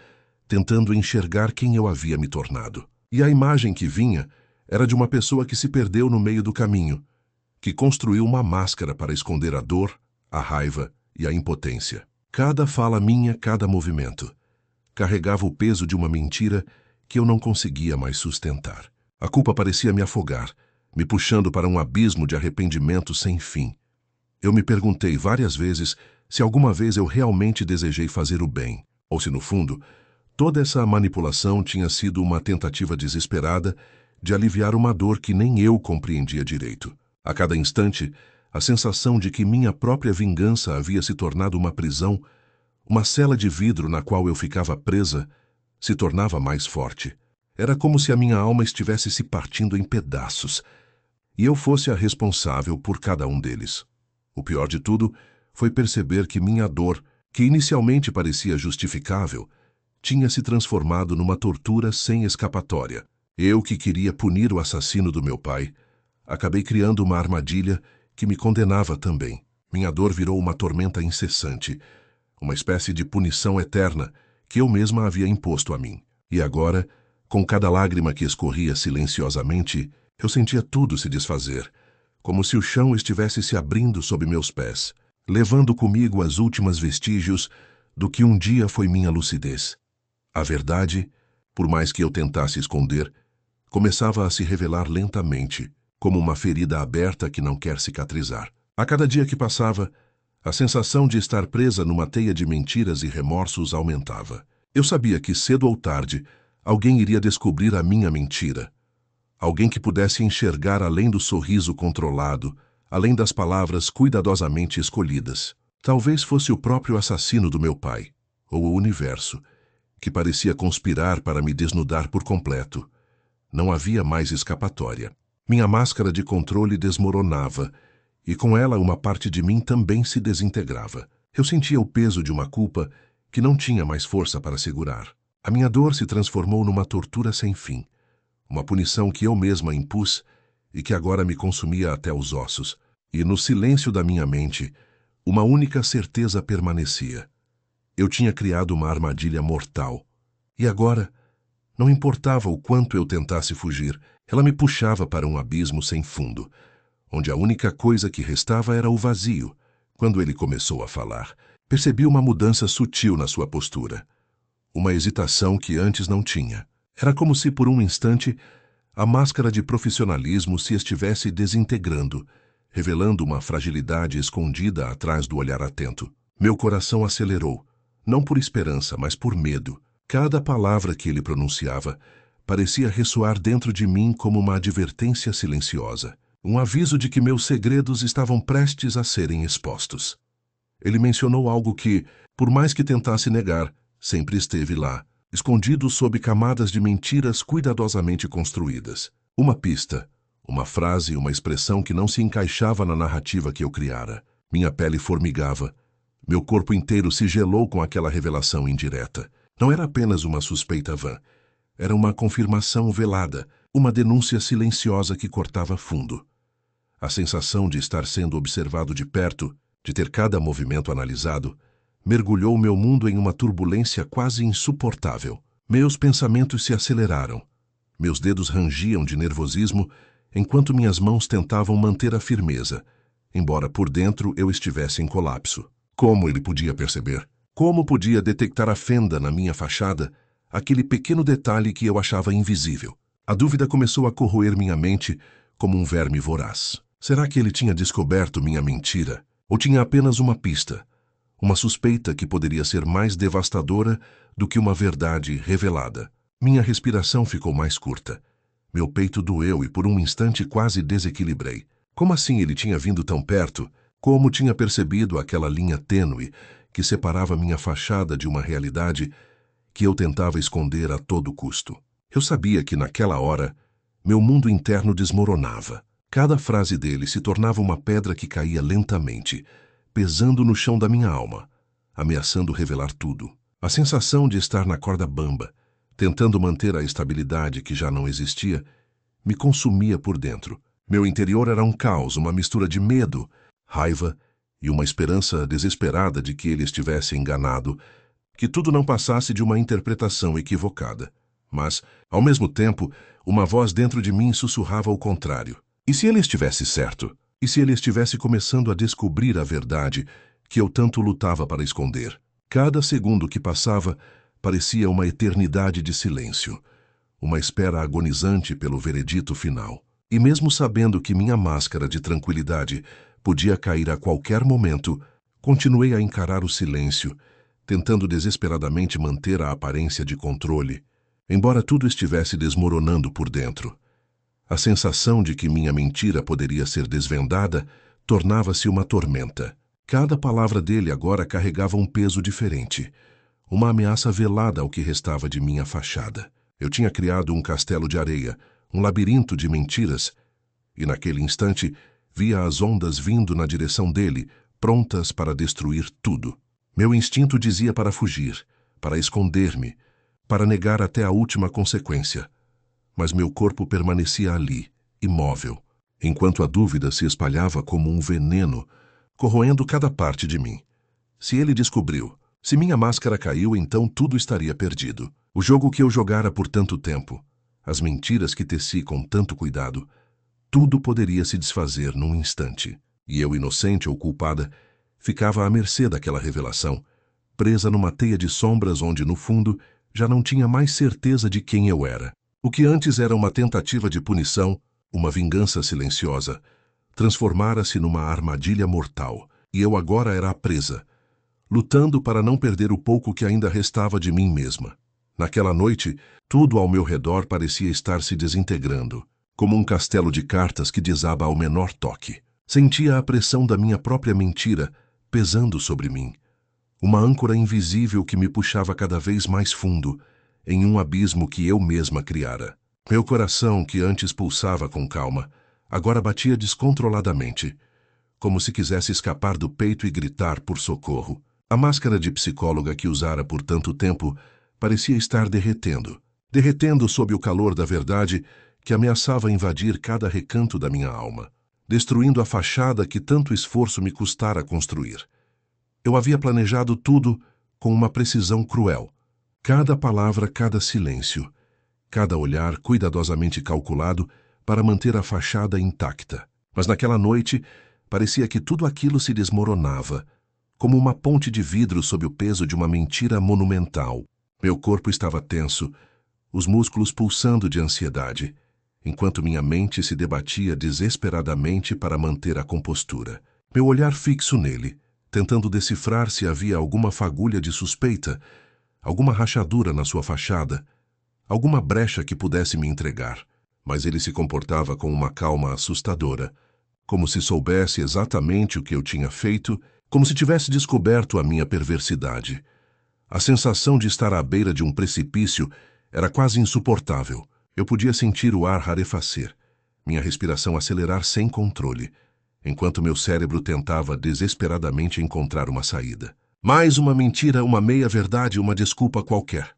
tentando enxergar quem eu havia me tornado. E a imagem que vinha era de uma pessoa que se perdeu no meio do caminho, que construiu uma máscara para esconder a dor, a raiva e a impotência. Cada fala minha, cada movimento, carregava o peso de uma mentira que eu não conseguia mais sustentar. A culpa parecia me afogar, me puxando para um abismo de arrependimento sem fim. Eu me perguntei várias vezes se alguma vez eu realmente desejei fazer o bem, ou se, no fundo, toda essa manipulação tinha sido uma tentativa desesperada de aliviar uma dor que nem eu compreendia direito. A cada instante, a sensação de que minha própria vingança havia se tornado uma prisão, uma cela de vidro na qual eu ficava presa, se tornava mais forte. Era como se a minha alma estivesse se partindo em pedaços, e eu fosse a responsável por cada um deles. O pior de tudo foi perceber que minha dor, que inicialmente parecia justificável, tinha se transformado numa tortura sem escapatória. Eu, que queria punir o assassino do meu pai, acabei criando uma armadilha que me condenava também. Minha dor virou uma tormenta incessante, uma espécie de punição eterna que eu mesma havia imposto a mim. E agora, com cada lágrima que escorria silenciosamente, eu sentia tudo se desfazer, como se o chão estivesse se abrindo sob meus pés, levando comigo as últimas vestígios do que um dia foi minha lucidez. A verdade, por mais que eu tentasse esconder, começava a se revelar lentamente, como uma ferida aberta que não quer cicatrizar. A cada dia que passava, a sensação de estar presa numa teia de mentiras e remorsos aumentava. Eu sabia que, cedo ou tarde, alguém iria descobrir a minha mentira. Alguém que pudesse enxergar além do sorriso controlado, além das palavras cuidadosamente escolhidas. Talvez fosse o próprio assassino do meu pai, ou o universo, que parecia conspirar para me desnudar por completo. Não havia mais escapatória. Minha máscara de controle desmoronava, e com ela uma parte de mim também se desintegrava. Eu sentia o peso de uma culpa que não tinha mais força para segurar. A minha dor se transformou numa tortura sem fim, uma punição que eu mesma impus e que agora me consumia até os ossos. E no silêncio da minha mente, uma única certeza permanecia. Eu tinha criado uma armadilha mortal. E agora, não importava o quanto eu tentasse fugir, ela me puxava para um abismo sem fundo, onde a única coisa que restava era o vazio. Quando ele começou a falar, percebi uma mudança sutil na sua postura. Uma hesitação que antes não tinha. Era como se, por um instante, a máscara de profissionalismo se estivesse desintegrando, revelando uma fragilidade escondida atrás do olhar atento. Meu coração acelerou, não por esperança, mas por medo. Cada palavra que ele pronunciava parecia ressoar dentro de mim como uma advertência silenciosa, um aviso de que meus segredos estavam prestes a serem expostos. Ele mencionou algo que, por mais que tentasse negar, sempre esteve lá, escondido sob camadas de mentiras cuidadosamente construídas. Uma pista, uma frase, uma expressão que não se encaixava na narrativa que eu criara. Minha pele formigava. Meu corpo inteiro se gelou com aquela revelação indireta. Não era apenas uma suspeita vã. Era uma confirmação velada, uma denúncia silenciosa que cortava fundo. A sensação de estar sendo observado de perto, de ter cada movimento analisado, mergulhou meu mundo em uma turbulência quase insuportável. Meus pensamentos se aceleraram. Meus dedos rangiam de nervosismo, enquanto minhas mãos tentavam manter a firmeza, embora por dentro eu estivesse em colapso. Como ele podia perceber? Como podia detectar a fenda na minha fachada, aquele pequeno detalhe que eu achava invisível? A dúvida começou a corroer minha mente como um verme voraz. Será que ele tinha descoberto minha mentira? Ou tinha apenas uma pista? Uma suspeita que poderia ser mais devastadora do que uma verdade revelada. Minha respiração ficou mais curta. Meu peito doeu e por um instante quase desequilibrei. Como assim ele tinha vindo tão perto? Como tinha percebido aquela linha tênue que separava minha fachada de uma realidade que eu tentava esconder a todo custo? Eu sabia que naquela hora meu mundo interno desmoronava. Cada frase dele se tornava uma pedra que caía lentamente, pesando no chão da minha alma, ameaçando revelar tudo. A sensação de estar na corda bamba, tentando manter a estabilidade que já não existia, me consumia por dentro. Meu interior era um caos, uma mistura de medo, raiva e uma esperança desesperada de que ele estivesse enganado, que tudo não passasse de uma interpretação equivocada. Mas, ao mesmo tempo, uma voz dentro de mim sussurrava o contrário. E se ele estivesse certo? E se ele estivesse começando a descobrir a verdade que eu tanto lutava para esconder? Cada segundo que passava parecia uma eternidade de silêncio, uma espera agonizante pelo veredito final. E mesmo sabendo que minha máscara de tranquilidade podia cair a qualquer momento, continuei a encarar o silêncio, tentando desesperadamente manter a aparência de controle, embora tudo estivesse desmoronando por dentro. A sensação de que minha mentira poderia ser desvendada tornava-se uma tormenta. Cada palavra dele agora carregava um peso diferente, uma ameaça velada ao que restava de minha fachada. Eu tinha criado um castelo de areia, um labirinto de mentiras, e naquele instante via as ondas vindo na direção dele, prontas para destruir tudo. Meu instinto dizia para fugir, para esconder-me, para negar até a última consequência. mas meu corpo permanecia ali, imóvel, enquanto a dúvida se espalhava como um veneno, corroendo cada parte de mim. Se ele descobriu, se minha máscara caiu, então tudo estaria perdido. O jogo que eu jogara por tanto tempo, as mentiras que teci com tanto cuidado, tudo poderia se desfazer num instante. E eu, inocente ou culpada, ficava à mercê daquela revelação, presa numa teia de sombras onde, no fundo, já não tinha mais certeza de quem eu era. O que antes era uma tentativa de punição, uma vingança silenciosa, transformara-se numa armadilha mortal, e eu agora era a presa, lutando para não perder o pouco que ainda restava de mim mesma. Naquela noite, tudo ao meu redor parecia estar se desintegrando, como um castelo de cartas que desaba ao menor toque. Sentia a pressão da minha própria mentira pesando sobre mim, uma âncora invisível que me puxava cada vez mais fundo, em um abismo que eu mesma criara. Meu coração, que antes pulsava com calma, agora batia descontroladamente, como se quisesse escapar do peito e gritar por socorro. A máscara de psicóloga que usara por tanto tempo parecia estar derretendo sob o calor da verdade que ameaçava invadir cada recanto da minha alma, destruindo a fachada que tanto esforço me custara construir. Eu havia planejado tudo com uma precisão cruel. Cada palavra, cada silêncio, cada olhar cuidadosamente calculado para manter a fachada intacta. Mas naquela noite, parecia que tudo aquilo se desmoronava, como uma ponte de vidro sob o peso de uma mentira monumental. Meu corpo estava tenso, os músculos pulsando de ansiedade, enquanto minha mente se debatia desesperadamente para manter a compostura. Meu olhar fixo nele, tentando decifrar se havia alguma fagulha de suspeita, alguma rachadura na sua fachada, alguma brecha que pudesse me entregar. Mas ele se comportava com uma calma assustadora, como se soubesse exatamente o que eu tinha feito, como se tivesse descoberto a minha perversidade. A sensação de estar à beira de um precipício era quase insuportável. Eu podia sentir o ar rarefacer, minha respiração acelerar sem controle, enquanto meu cérebro tentava desesperadamente encontrar uma saída. Mais uma mentira, uma meia-verdade, uma desculpa qualquer.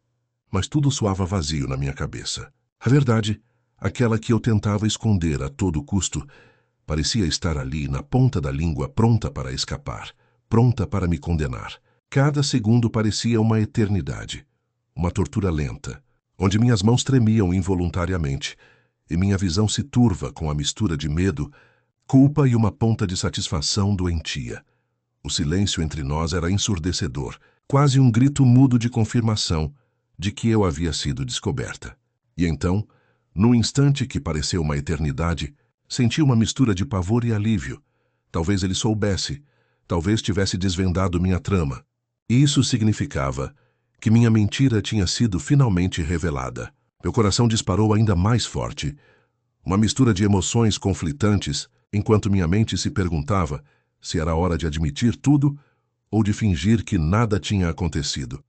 Mas tudo soava vazio na minha cabeça. A verdade, aquela que eu tentava esconder a todo custo, parecia estar ali na ponta da língua, pronta para escapar, pronta para me condenar. Cada segundo parecia uma eternidade, uma tortura lenta, onde minhas mãos tremiam involuntariamente e minha visão se turva com a mistura de medo, culpa e uma ponta de satisfação doentia. O silêncio entre nós era ensurdecedor, quase um grito mudo de confirmação de que eu havia sido descoberta. E então, num instante que pareceu uma eternidade, senti uma mistura de pavor e alívio. Talvez ele soubesse, talvez tivesse desvendado minha trama. E isso significava que minha mentira tinha sido finalmente revelada. Meu coração disparou ainda mais forte, uma mistura de emoções conflitantes, enquanto minha mente se perguntava se era hora de admitir tudo ou de fingir que nada tinha acontecido.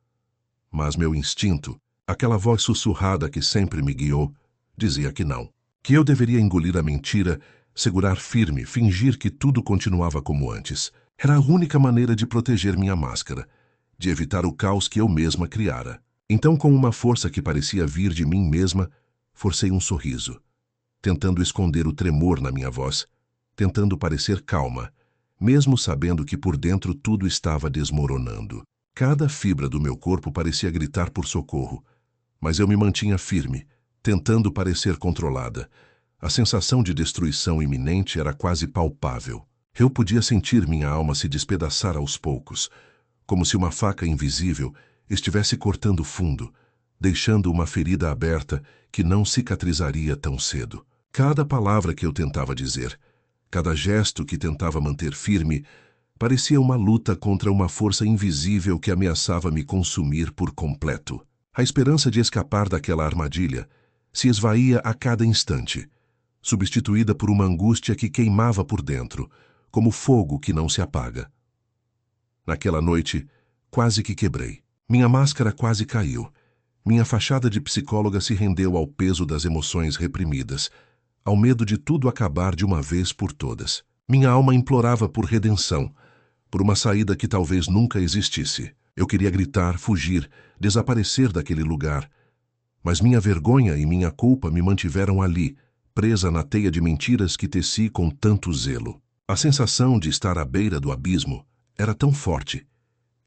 Mas meu instinto, aquela voz sussurrada que sempre me guiou, dizia que não. Que eu deveria engolir a mentira, segurar firme, fingir que tudo continuava como antes. Era a única maneira de proteger minha máscara, de evitar o caos que eu mesma criara. Então, com uma força que parecia vir de mim mesma, forcei um sorriso, tentando esconder o tremor na minha voz, tentando parecer calma, mesmo sabendo que por dentro tudo estava desmoronando. Cada fibra do meu corpo parecia gritar por socorro, mas eu me mantinha firme, tentando parecer controlada. A sensação de destruição iminente era quase palpável. Eu podia sentir minha alma se despedaçar aos poucos, como se uma faca invisível estivesse cortando fundo, deixando uma ferida aberta que não cicatrizaria tão cedo. Cada palavra que eu tentava dizer, cada gesto que tentava manter firme, parecia uma luta contra uma força invisível que ameaçava me consumir por completo. A esperança de escapar daquela armadilha se esvaía a cada instante, substituída por uma angústia que queimava por dentro, como fogo que não se apaga. Naquela noite, quase que quebrei. Minha máscara quase caiu. Minha fachada de psicóloga se rendeu ao peso das emoções reprimidas, ao medo de tudo acabar de uma vez por todas. Minha alma implorava por redenção, por uma saída que talvez nunca existisse. Eu queria gritar, fugir, desaparecer daquele lugar, Mas minha vergonha e minha culpa me mantiveram ali, presa na teia de mentiras que teci com tanto zelo. A sensação de estar à beira do abismo era tão forte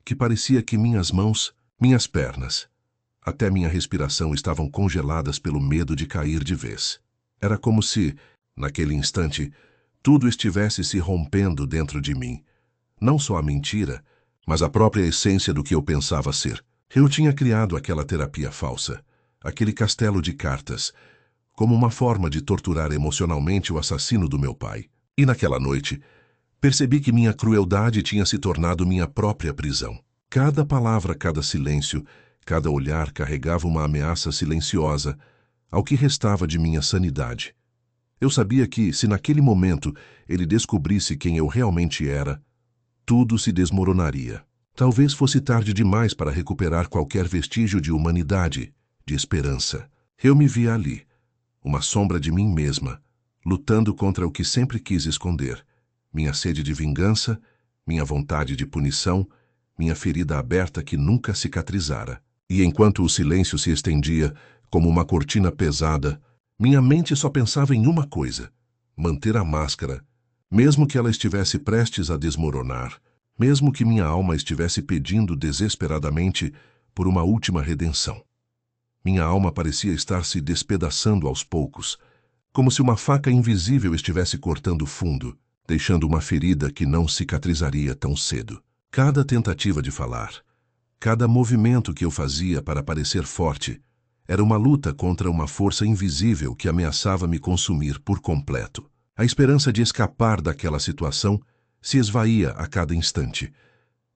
que parecia que minhas mãos, minhas pernas, até minha respiração estavam congeladas pelo medo de cair de vez. Era como se, naquele instante, tudo estivesse se rompendo dentro de mim. Não só a mentira, mas a própria essência do que eu pensava ser. Eu tinha criado aquela terapia falsa, aquele castelo de cartas, como uma forma de torturar emocionalmente o assassino do meu pai. E naquela noite, percebi que minha crueldade tinha se tornado minha própria prisão. Cada palavra, cada silêncio, cada olhar carregava uma ameaça silenciosa ao que restava de minha sanidade. Eu sabia que, se naquele momento ele descobrisse quem eu realmente era, tudo se desmoronaria. Talvez fosse tarde demais para recuperar qualquer vestígio de humanidade, de esperança. Eu me via ali, uma sombra de mim mesma, lutando contra o que sempre quis esconder. Minha sede de vingança, minha vontade de punição, minha ferida aberta que nunca cicatrizara. E enquanto o silêncio se estendia, como uma cortina pesada, minha mente só pensava em uma coisa: manter a máscara, mesmo que ela estivesse prestes a desmoronar, mesmo que minha alma estivesse pedindo desesperadamente por uma última redenção. Minha alma parecia estar se despedaçando aos poucos, como se uma faca invisível estivesse cortando fundo, deixando uma ferida que não cicatrizaria tão cedo. Cada tentativa de falar, cada movimento que eu fazia para parecer forte, era uma luta contra uma força invisível que ameaçava me consumir por completo. A esperança de escapar daquela situação se esvaía a cada instante,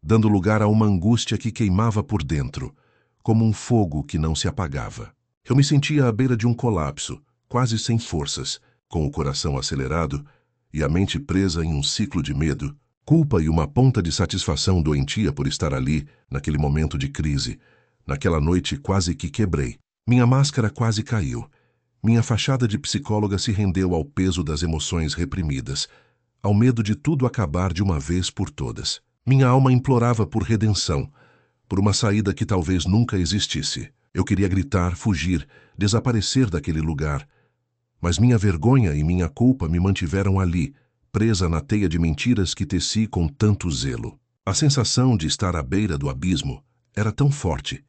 dando lugar a uma angústia que queimava por dentro, como um fogo que não se apagava. Eu me sentia à beira de um colapso, quase sem forças, com o coração acelerado e a mente presa em um ciclo de medo, culpa e uma ponta de satisfação doentia por estar ali, naquele momento de crise. Naquela noite quase que quebrei. Minha máscara quase caiu. Minha fachada de psicóloga se rendeu ao peso das emoções reprimidas, ao medo de tudo acabar de uma vez por todas. Minha alma implorava por redenção, por uma saída que talvez nunca existisse. Eu queria gritar, fugir, desaparecer daquele lugar. Mas minha vergonha e minha culpa me mantiveram ali, presa na teia de mentiras que teci com tanto zelo. A sensação de estar à beira do abismo era tão forte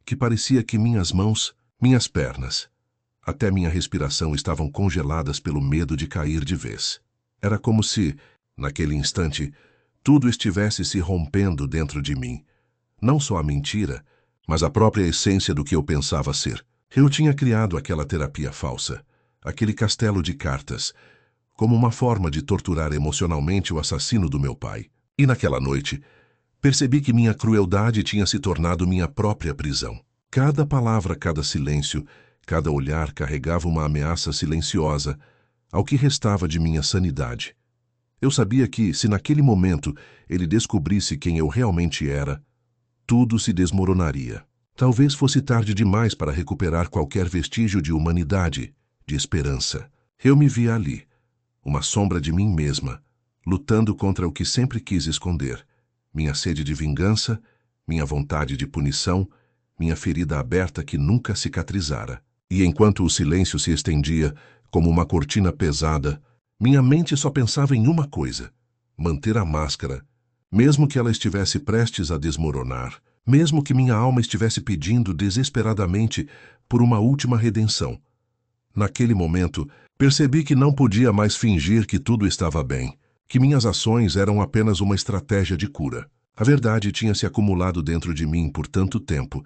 que parecia que minhas mãos, minhas pernas, até minha respiração estavam congeladas pelo medo de cair de vez. Era como se, naquele instante, tudo estivesse se rompendo dentro de mim. Não só a mentira, mas a própria essência do que eu pensava ser. Eu tinha criado aquela terapia falsa, aquele castelo de cartas, como uma forma de torturar emocionalmente o assassino do meu pai. E naquela noite, percebi que minha crueldade tinha se tornado minha própria prisão. Cada palavra, cada silêncio, cada olhar carregava uma ameaça silenciosa ao que restava de minha sanidade. Eu sabia que, se naquele momento ele descobrisse quem eu realmente era, tudo se desmoronaria. Talvez fosse tarde demais para recuperar qualquer vestígio de humanidade, de esperança. Eu me via ali, uma sombra de mim mesma, lutando contra o que sempre quis esconder. Minha sede de vingança, minha vontade de punição, minha ferida aberta que nunca cicatrizara. E enquanto o silêncio se estendia, como uma cortina pesada, minha mente só pensava em uma coisa: manter a máscara, mesmo que ela estivesse prestes a desmoronar, mesmo que minha alma estivesse pedindo desesperadamente por uma última redenção. Naquele momento, percebi que não podia mais fingir que tudo estava bem, que minhas ações eram apenas uma estratégia de cura. A verdade tinha se acumulado dentro de mim por tanto tempo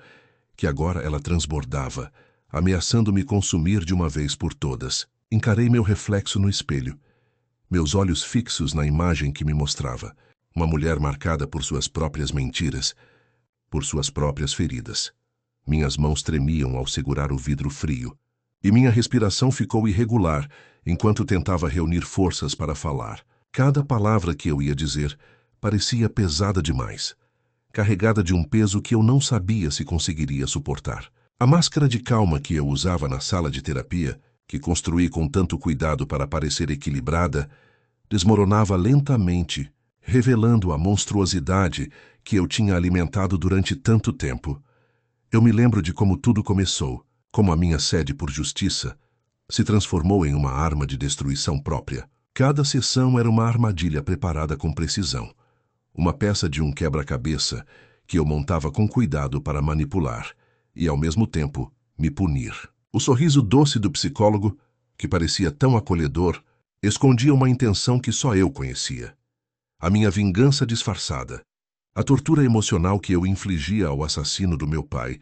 que agora ela transbordava, ameaçando me consumir de uma vez por todas. Encarei meu reflexo no espelho, meus olhos fixos na imagem que me mostrava. Uma mulher marcada por suas próprias mentiras, por suas próprias feridas. Minhas mãos tremiam ao segurar o vidro frio, e minha respiração ficou irregular enquanto tentava reunir forças para falar. Cada palavra que eu ia dizer parecia pesada demais, carregada de um peso que eu não sabia se conseguiria suportar. A máscara de calma que eu usava na sala de terapia, que construí com tanto cuidado para parecer equilibrada, desmoronava lentamente, revelando a monstruosidade que eu tinha alimentado durante tanto tempo. Eu me lembro de como tudo começou, como a minha sede por justiça, se transformou em uma arma de destruição própria. Cada sessão era uma armadilha preparada com precisão, uma peça de um quebra-cabeça que eu montava com cuidado para manipular e, ao mesmo tempo, me punir. O sorriso doce do psicólogo, que parecia tão acolhedor, escondia uma intenção que só eu conhecia. A minha vingança disfarçada, a tortura emocional que eu infligia ao assassino do meu pai,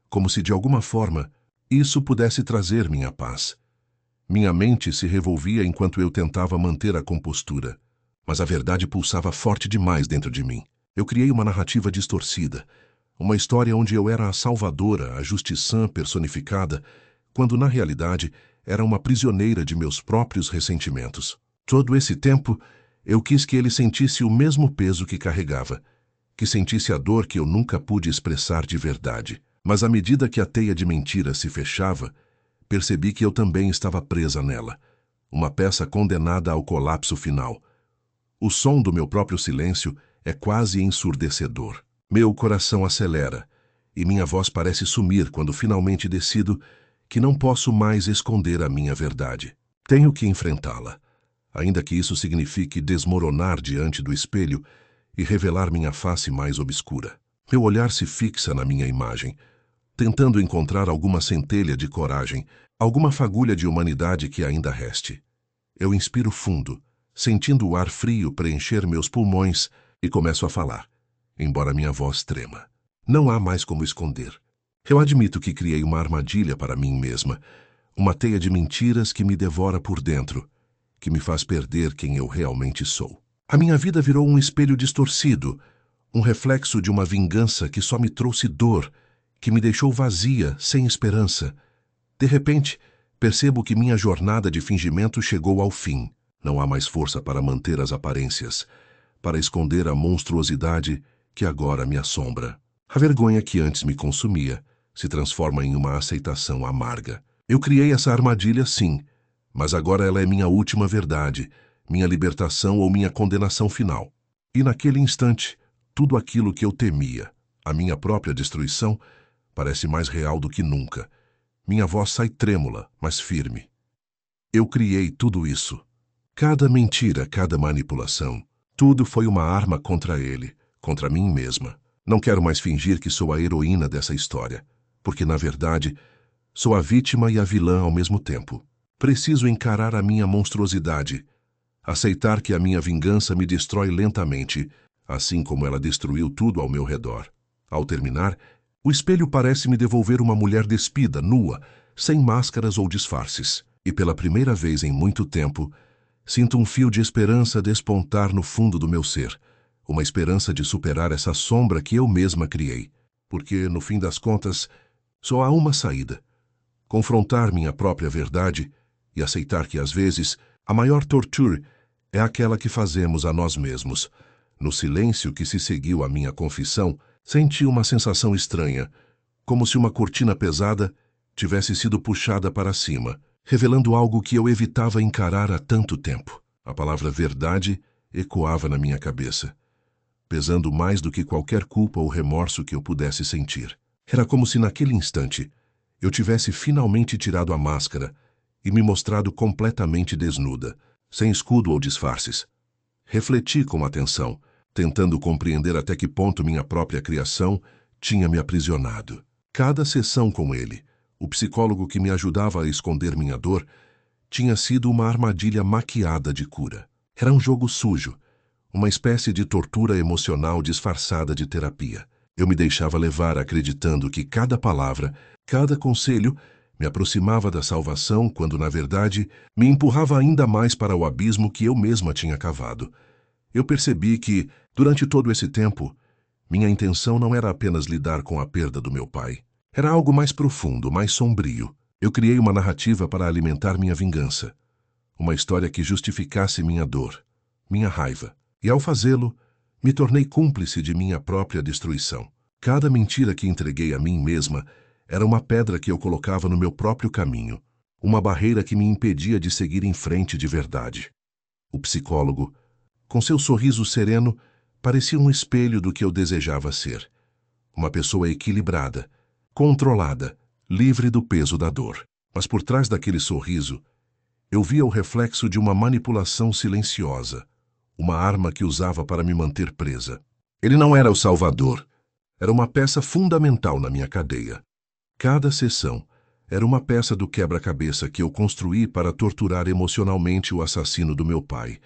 como se de alguma forma isso pudesse trazer minha paz. Minha mente se revolvia enquanto eu tentava manter a compostura, mas a verdade pulsava forte demais dentro de mim. Eu criei uma narrativa distorcida, uma história onde eu era a salvadora, a justiça personificada, quando na realidade era uma prisioneira de meus próprios ressentimentos. Todo esse tempo, eu quis que ele sentisse o mesmo peso que carregava, que sentisse a dor que eu nunca pude expressar de verdade. Mas à medida que a teia de mentiras se fechava, percebi que eu também estava presa nela, uma peça condenada ao colapso final. O som do meu próprio silêncio é quase ensurdecedor. Meu coração acelera e minha voz parece sumir quando finalmente decido que não posso mais esconder a minha verdade. Tenho que enfrentá-la, ainda que isso signifique desmoronar diante do espelho e revelar minha face mais obscura. Meu olhar se fixa na minha imagem, tentando encontrar alguma centelha de coragem, alguma fagulha de humanidade que ainda reste. Eu inspiro fundo, sentindo o ar frio preencher meus pulmões e começo a falar, embora minha voz trema. Não há mais como esconder. Eu admito que criei uma armadilha para mim mesma, uma teia de mentiras que me devora por dentro, que me faz perder quem eu realmente sou. A minha vida virou um espelho distorcido, um reflexo de uma vingança que só me trouxe dor, que me deixou vazia, sem esperança. De repente, percebo que minha jornada de fingimento chegou ao fim. Não há mais força para manter as aparências, para esconder a monstruosidade que agora me assombra. A vergonha que antes me consumia se transforma em uma aceitação amarga. Eu criei essa armadilha, sim, mas agora ela é minha última verdade, minha libertação ou minha condenação final. E naquele instante, tudo aquilo que eu temia, a minha própria destruição, parece mais real do que nunca. Minha voz sai trêmula, mas firme. Eu criei tudo isso. Cada mentira, cada manipulação, tudo foi uma arma contra ele, contra mim mesma. Não quero mais fingir que sou a heroína dessa história, porque, na verdade, sou a vítima e a vilã ao mesmo tempo. Preciso encarar a minha monstruosidade, aceitar que a minha vingança me destrói lentamente, assim como ela destruiu tudo ao meu redor. Ao terminar, o espelho parece me devolver uma mulher despida, nua, sem máscaras ou disfarces. E pela primeira vez em muito tempo, sinto um fio de esperança despontar no fundo do meu ser. Uma esperança de superar essa sombra que eu mesma criei. Porque, no fim das contas, só há uma saída: confrontar minha própria verdade e aceitar que, às vezes, a maior tortura é aquela que fazemos a nós mesmos. No silêncio que se seguiu à minha confissão, senti uma sensação estranha, como se uma cortina pesada tivesse sido puxada para cima, revelando algo que eu evitava encarar há tanto tempo. A palavra verdade ecoava na minha cabeça, pesando mais do que qualquer culpa ou remorso que eu pudesse sentir. Era como se naquele instante eu tivesse finalmente tirado a máscara e me mostrado completamente desnuda, sem escudo ou disfarces. Refleti com atenção, tentando compreender até que ponto minha própria criação tinha me aprisionado. Cada sessão com ele, o psicólogo que me ajudava a esconder minha dor, tinha sido uma armadilha maquiada de cura. Era um jogo sujo, uma espécie de tortura emocional disfarçada de terapia. Eu me deixava levar acreditando que cada palavra, cada conselho, me aproximava da salvação quando, na verdade, me empurrava ainda mais para o abismo que eu mesma tinha cavado. Eu percebi que, durante todo esse tempo, minha intenção não era apenas lidar com a perda do meu pai. Era algo mais profundo, mais sombrio. Eu criei uma narrativa para alimentar minha vingança. Uma história que justificasse minha dor, minha raiva. E ao fazê-lo, me tornei cúmplice de minha própria destruição. Cada mentira que entreguei a mim mesma era uma pedra que eu colocava no meu próprio caminho, uma barreira que me impedia de seguir em frente de verdade. O psicólogo, com seu sorriso sereno, parecia um espelho do que eu desejava ser. Uma pessoa equilibrada, controlada, livre do peso da dor. Mas por trás daquele sorriso, eu via o reflexo de uma manipulação silenciosa, uma arma que usava para me manter presa. Ele não era o salvador, era uma peça fundamental na minha cadeia. Cada sessão era uma peça do quebra-cabeça que eu construí para torturar emocionalmente o assassino do meu pai,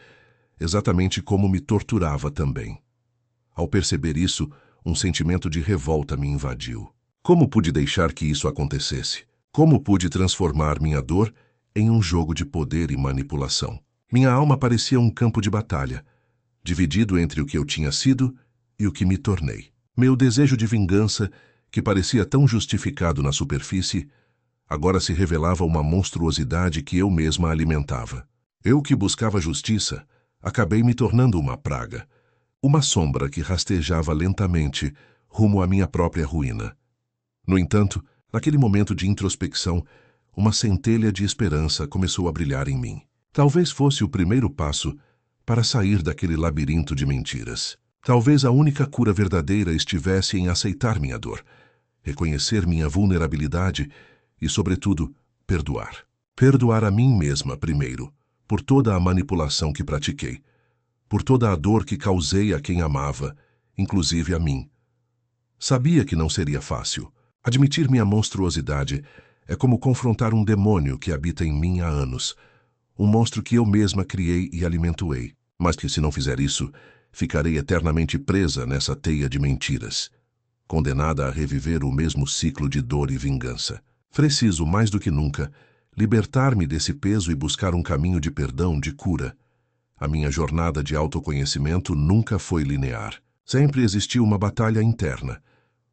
exatamente como me torturava também. Ao perceber isso, um sentimento de revolta me invadiu. Como pude deixar que isso acontecesse? Como pude transformar minha dor em um jogo de poder e manipulação? Minha alma parecia um campo de batalha, dividido entre o que eu tinha sido e o que me tornei. Meu desejo de vingança, que parecia tão justificado na superfície, agora se revelava uma monstruosidade que eu mesma alimentava. Eu que buscava justiça, acabei me tornando uma praga, uma sombra que rastejava lentamente rumo à minha própria ruína. No entanto, naquele momento de introspecção, uma centelha de esperança começou a brilhar em mim. Talvez fosse o primeiro passo para sair daquele labirinto de mentiras. Talvez a única cura verdadeira estivesse em aceitar minha dor, reconhecer minha vulnerabilidade e, sobretudo, perdoar. Perdoar a mim mesma primeiro, por toda a manipulação que pratiquei, por toda a dor que causei a quem amava, inclusive a mim. Sabia que não seria fácil. Admitir minha monstruosidade é como confrontar um demônio que habita em mim há anos, um monstro que eu mesma criei e alimentoei, mas que, se não fizer isso, ficarei eternamente presa nessa teia de mentiras, condenada a reviver o mesmo ciclo de dor e vingança. Preciso, mais do que nunca, libertar-me desse peso e buscar um caminho de perdão, de cura. A minha jornada de autoconhecimento nunca foi linear. Sempre existiu uma batalha interna,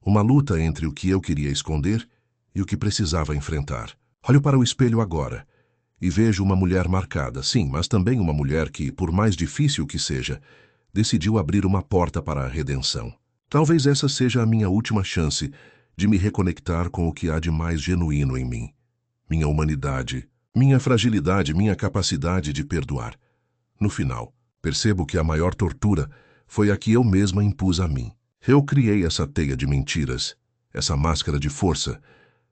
uma luta entre o que eu queria esconder e o que precisava enfrentar. Olho para o espelho agora e vejo uma mulher marcada, sim, mas também uma mulher que, por mais difícil que seja, decidiu abrir uma porta para a redenção. Talvez essa seja a minha última chance de me reconectar com o que há de mais genuíno em mim. Minha humanidade, minha fragilidade, minha capacidade de perdoar. No final, percebo que a maior tortura foi a que eu mesma impus a mim. Eu criei essa teia de mentiras, essa máscara de força,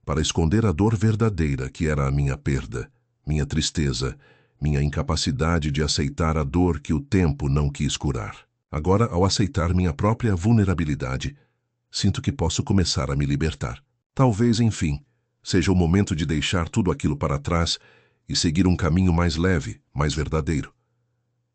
para esconder a dor verdadeira que era a minha perda, minha tristeza, minha incapacidade de aceitar a dor que o tempo não quis curar. Agora, ao aceitar minha própria vulnerabilidade, sinto que posso começar a me libertar. Talvez, enfim, seja o momento de deixar tudo aquilo para trás e seguir um caminho mais leve, mais verdadeiro.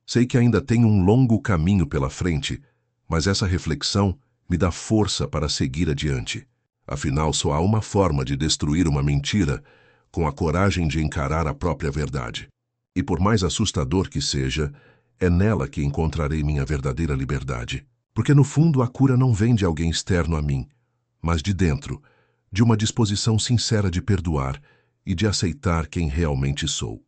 Sei que ainda tenho um longo caminho pela frente, mas essa reflexão me dá força para seguir adiante. Afinal, só há uma forma de destruir uma mentira com a coragem de encarar a própria verdade. E por mais assustador que seja, é nela que encontrarei minha verdadeira liberdade. Porque no fundo a cura não vem de alguém externo a mim, mas de dentro, de uma disposição sincera de perdoar e de aceitar quem realmente sou.